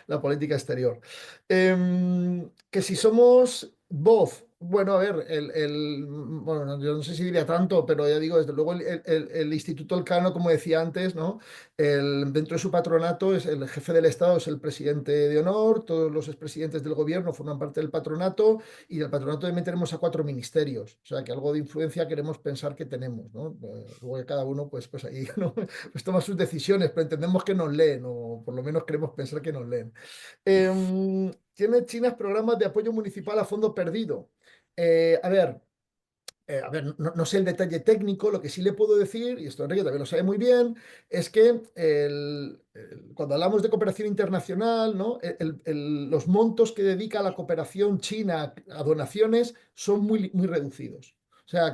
La política exterior. Que si somos voz, bueno, a ver, bueno, yo no sé si diría tanto, pero ya digo, desde luego el Instituto Elcano, como decía antes, ¿no? Dentro de su patronato, es el jefe del Estado, es el presidente de honor, todos los expresidentes del gobierno forman parte del patronato, y del patronato también tenemos a 4 ministerios, o sea que algo de influencia queremos pensar que tenemos, ¿no? Luego que cada uno pues ahí, ¿no? Pues toma sus decisiones, pero entendemos que nos leen, o por lo menos queremos pensar que nos leen. Tiene China programas de apoyo municipal a fondo perdido. A ver, no sé el detalle técnico. Lo que sí le puedo decir, y esto Enrique también lo sabe muy bien, es que cuando hablamos de cooperación internacional, ¿no? Los montos que dedica la cooperación china a donaciones son muy reducidos. O sea,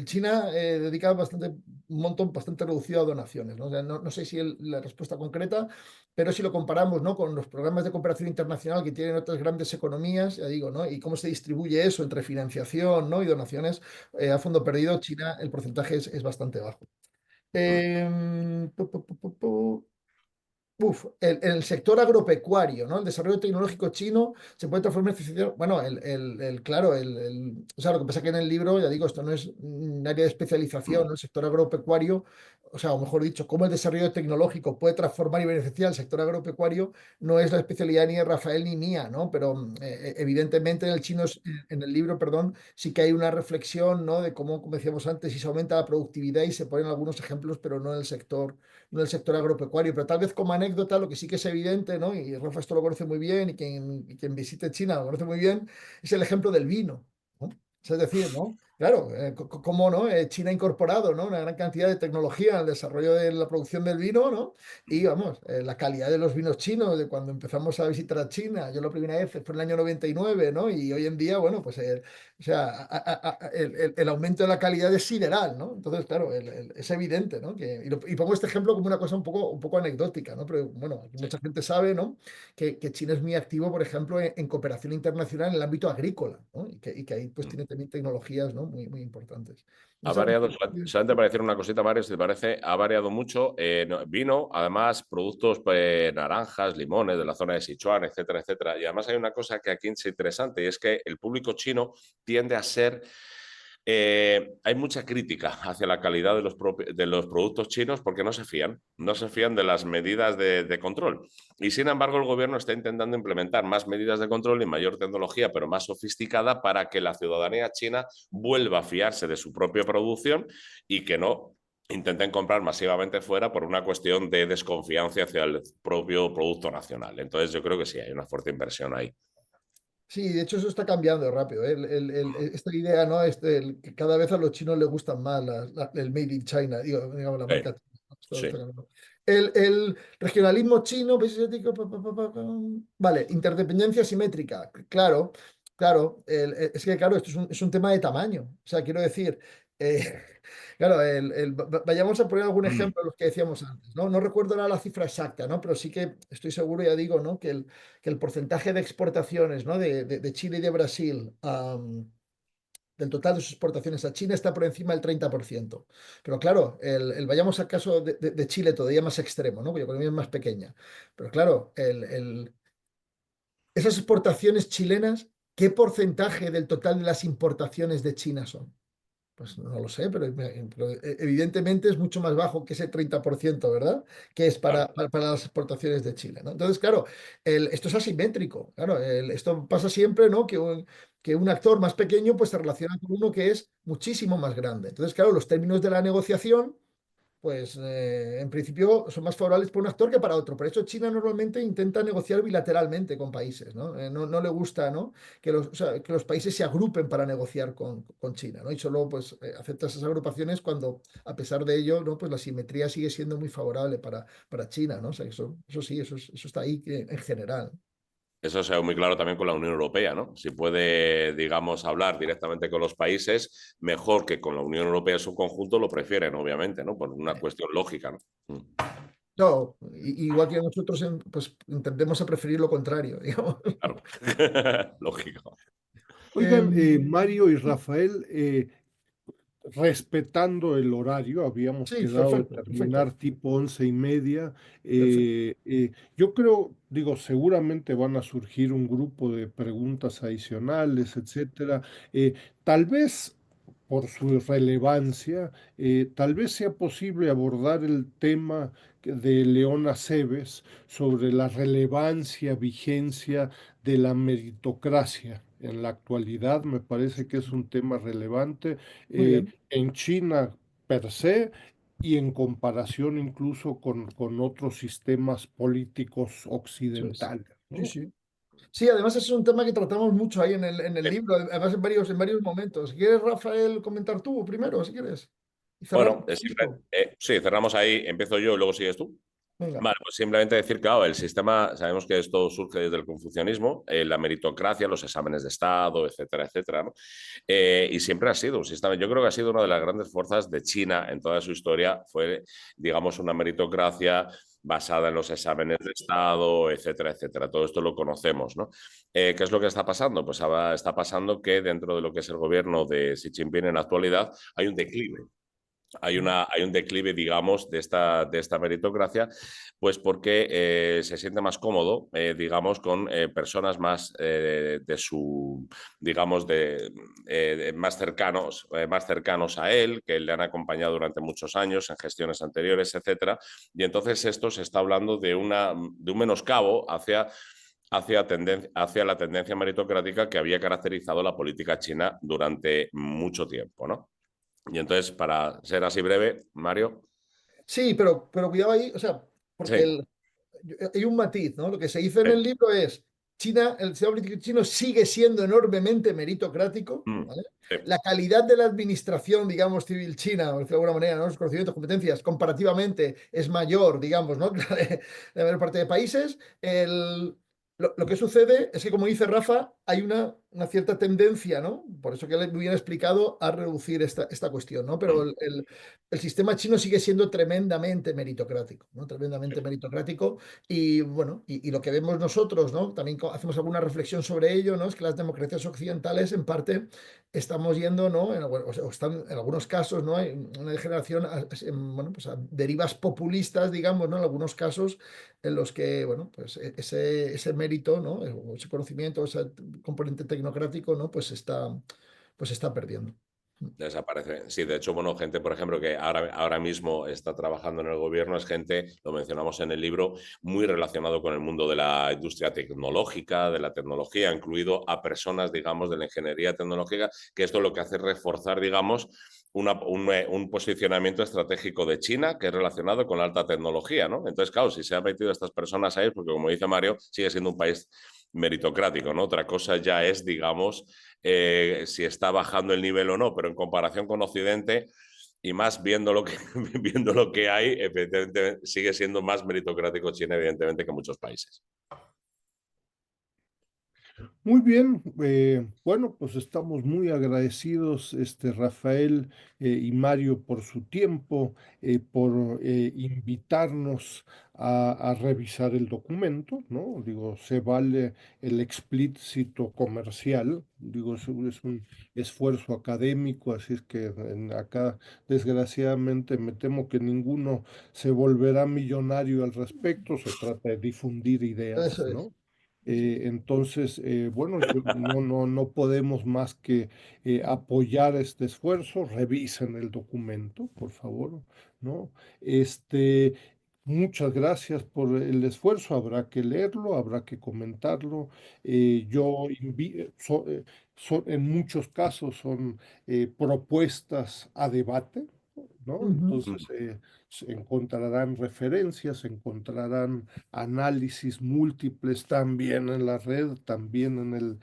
China dedica un montón bastante reducido a donaciones, ¿no? O sea, no sé si la respuesta concreta, pero si lo comparamos, ¿no? Con los programas de cooperación internacional que tienen otras grandes economías, ya digo, ¿no? Y cómo se distribuye eso entre financiación, ¿no? Y donaciones, a fondo perdido, China, el porcentaje es bastante bajo. El sector agropecuario, ¿no? El desarrollo tecnológico chino se puede transformar en... Bueno, claro, o sea, lo que pasa es que en el libro, ya digo, esto no es un área de especialización, ¿no? El sector agropecuario, o sea, o mejor dicho, cómo el desarrollo tecnológico puede transformar y beneficiar al sector agropecuario, no es la especialidad ni de Rafael ni mía, ¿no? Pero evidentemente en el chino, en el libro, perdón, sí que hay una reflexión, ¿no? De cómo, como decíamos antes, si se aumenta la productividad, y se ponen algunos ejemplos, pero no el sector agropecuario. Pero tal vez como anécdota, lo que sí que es evidente, ¿no? Y Rafa esto lo conoce muy bien, y quien visite China lo conoce muy bien, es el ejemplo del vino, ¿no? Es decir, ¿no? Claro, cómo no, China ha incorporado, ¿no? Una gran cantidad de tecnología en el desarrollo de la producción del vino, ¿no? Y vamos, la calidad de los vinos chinos, de cuando empezamos a visitar a China, yo la primera vez fue en el año 99, ¿no? Y hoy en día, bueno, pues o sea, el aumento de la calidad es sideral, ¿no? Entonces, claro, es evidente, ¿no? Y pongo este ejemplo como una cosa un poco anecdótica, ¿no? Pero bueno, aquí mucha gente sabe, ¿no? Que China es muy activo, por ejemplo, en cooperación internacional en el ámbito agrícola, ¿no? Y que ahí pues tiene también tecnologías, ¿no? Muy importantes. No Ha sé, variado, solamente para decir una cosita, Mario, si te parece, ha variado mucho. Vino, además, productos, naranjas, limones de la zona de Sichuan, etcétera, etcétera. Y además hay una cosa que aquí es interesante, y es que el público chino tiende a ser Hay mucha crítica hacia la calidad de los productos chinos porque no se fían de las medidas de control. Y sin embargo, el gobierno está intentando implementar más medidas de control y mayor tecnología, pero más sofisticada, para que la ciudadanía china vuelva a fiarse de su propia producción y que no intenten comprar masivamente fuera por una cuestión de desconfianza hacia el propio producto nacional. Entonces, yo creo que sí, hay una fuerte inversión ahí. Sí, de hecho eso está cambiando rápido, ¿eh? Esta idea, ¿no? Que cada vez a los chinos les gustan más el Made in China, digamos, la marca china, ¿no? Sí. Está cambiando. El regionalismo chino, país asiático, vale, interdependencia simétrica, claro, claro, es que claro, esto es un tema de tamaño, o sea, quiero decir, eh, claro, vayamos a poner algún Mm. ejemplo de los que decíamos antes, ¿no? No recuerdo ahora la cifra exacta, ¿no? Pero sí que estoy seguro, ya digo, ¿no? Que el porcentaje de exportaciones, ¿no? de Chile y de Brasil, del total de sus exportaciones a China, está por encima del 30%. Pero claro, vayamos al caso de Chile, todavía más extremo, ¿no? Cuya economía es más pequeña. Pero claro, esas exportaciones chilenas, ¿qué porcentaje del total de las importaciones de China son? Pues no lo sé, pero evidentemente es mucho más bajo que ese 30%, ¿verdad? Que es Claro. para las exportaciones de Chile, ¿no? Entonces, claro, esto es asimétrico, claro, esto pasa siempre, ¿no? Que un actor más pequeño pues se relaciona con uno que es muchísimo más grande. Entonces, claro, los términos de la negociación pues en principio son más favorables para un actor que para otro. Por eso China normalmente intenta negociar bilateralmente con países, ¿no? No le gusta, ¿no? O sea, que los países se agrupen para negociar con China, ¿no? Y solo pues acepta esas agrupaciones cuando, a pesar de ello, ¿no? Pues la simetría sigue siendo muy favorable para China, ¿no? O sea, eso sí, eso está ahí en general. Eso se ve muy claro también con la Unión Europea, ¿no? Si puede, digamos, hablar directamente con los países, mejor que con la Unión Europea en su conjunto, lo prefieren, obviamente, ¿no? Por una cuestión lógica, ¿no? No, igual que nosotros pues tendemos a preferir lo contrario, digamos. Claro. Lógico. Oigan, Mario y Rafael, respetando el horario, habíamos Sí, quedado de perfecto, perfecto, terminar tipo 11:30. perfecto. Yo creo, digo, seguramente van a surgir un grupo de preguntas adicionales, etcétera. Tal vez por su relevancia, tal vez sea posible abordar el tema de León Aceves sobre la relevancia, vigencia de la meritocracia. En la actualidad me parece que es un tema relevante. Muy bien. En China per se y en comparación incluso con otros sistemas políticos Eso es. occidentales, Sí, ¿no? sí. Sí, además es un tema que tratamos mucho ahí en el libro, además en varios momentos. ¿Quieres, Rafael, comentar tú primero, si quieres? Y cerramos Bueno, un poquito. sí, cerramos ahí, empiezo yo y luego sigues tú. Venga, Vale, pues simplemente decir, claro, el sistema, sabemos que esto surge desde el confucianismo, la meritocracia, los exámenes de Estado, etcétera, etcétera, ¿no? Y siempre ha sido un sistema, yo creo que ha sido una de las grandes fuerzas de China en toda su historia, fue, digamos, una meritocracia basada en los exámenes de Estado, etcétera, etcétera. Todo esto lo conocemos, ¿no? ¿Qué es lo que está pasando? Pues ahora está pasando que dentro de lo que es el gobierno de Xi Jinping en la actualidad hay un declive. Hay un declive, digamos, de esta meritocracia, pues porque se siente más cómodo, digamos, con personas más de su, digamos, más cercanos a él, que le han acompañado durante muchos años en gestiones anteriores, etcétera. Y entonces esto se está hablando de un menoscabo hacia la tendencia meritocrática que había caracterizado la política china durante mucho tiempo, ¿no? Y entonces, para ser así breve, Mario. sí, pero cuidado ahí, o sea, porque Sí, hay un matiz, ¿no? Lo que se dice en el sí, libro es, el sistema político chino sigue siendo enormemente meritocrático, mm, ¿vale? sí, La calidad de la administración, digamos, civil china, por decirlo de alguna manera, ¿no? Los conocimientos, competencias, comparativamente es mayor, digamos, ¿no? que la de la mayor parte de países. Lo que sucede es que, como dice Rafa, hay una cierta tendencia, ¿no? Por eso que le muy bien explicado, a reducir esta cuestión, ¿no? Pero mm, el sistema chino sigue siendo tremendamente meritocrático, ¿no? sí, Tremendamente meritocrático. Y bueno, y lo que vemos nosotros, ¿no? También hacemos alguna reflexión sobre ello, ¿no? Es que las democracias occidentales, en parte, estamos yendo, ¿no? O están en algunos casos, ¿no? Hay una degeneración, bueno, pues a derivas populistas, digamos, ¿no? En algunos casos en los que, bueno, pues ese mérito, ¿no? O ese conocimiento, ese componente tecnocrático, ¿no? Pues está perdiendo. Desaparece. Sí, de hecho, bueno, gente, por ejemplo, que ahora mismo está trabajando en el gobierno, es gente, lo mencionamos en el libro, muy relacionado con el mundo de la industria tecnológica, de la tecnología, incluido a personas, digamos, de la ingeniería tecnológica, que esto lo que hace es reforzar, digamos, un posicionamiento estratégico de China que es relacionado con la alta tecnología, ¿no? Entonces, claro, si se han metido estas personas ahí, porque como dice Mario, sigue siendo un país meritocrático, ¿no? Otra cosa ya es, digamos, si está bajando el nivel o no, pero en comparación con Occidente y más viendo lo que, viendo lo que hay, evidentemente sigue siendo más meritocrático China, evidentemente, que muchos países. Muy bien, bueno, pues estamos muy agradecidos, Rafael y Mario, por su tiempo, por invitarnos a revisar el documento, ¿no? Digo, se vale el explícito comercial, digo, es un esfuerzo académico, así es que acá, desgraciadamente, me temo que ninguno se volverá millonario al respecto, se trata de difundir ideas, Eso es. ¿no? Entonces, bueno, no podemos más que apoyar este esfuerzo. Revisen el documento, por favor, ¿no? Este, muchas gracias por el esfuerzo. Habrá que leerlo, habrá que comentarlo. En muchos casos son propuestas a debate, ¿no? Ujú. Entonces, se encontrarán referencias, se encontrarán análisis múltiples también en la red, también en el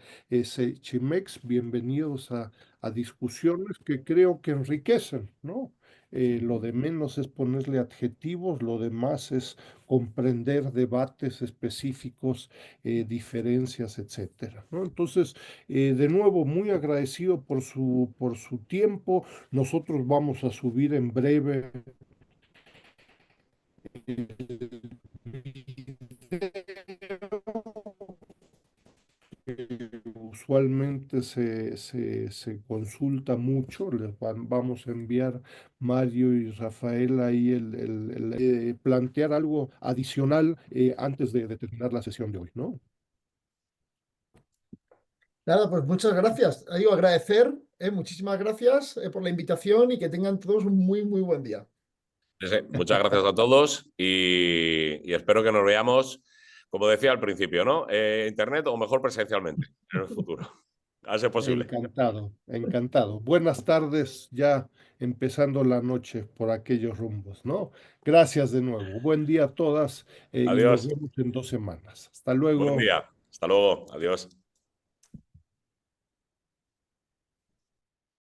Chimex. Bienvenidos a discusiones que creo que enriquecen, ¿no? Lo de menos es ponerle adjetivos, lo demás es comprender debates específicos, diferencias, etcétera, ¿no? Entonces, de nuevo, muy agradecido por su tiempo. Nosotros vamos a subir en breve usualmente se consulta mucho. Vamos a enviar Mario y Rafael ahí plantear algo adicional antes de terminar la sesión de hoy, ¿no? Nada, pues muchas gracias. Digo, agradecer, muchísimas gracias por la invitación y que tengan todos un muy, muy buen día. Sí, sí. Muchas gracias a todos y espero que nos veamos, como decía al principio, ¿no? Internet o mejor presencialmente en el futuro, a ser posible. Encantado, encantado. Buenas tardes, ya empezando la noche por aquellos rumbos, ¿no? Gracias de nuevo. Buen día a todas y nos Adiós. vemos en 2 semanas. Hasta Buen luego. día. Hasta luego. Adiós.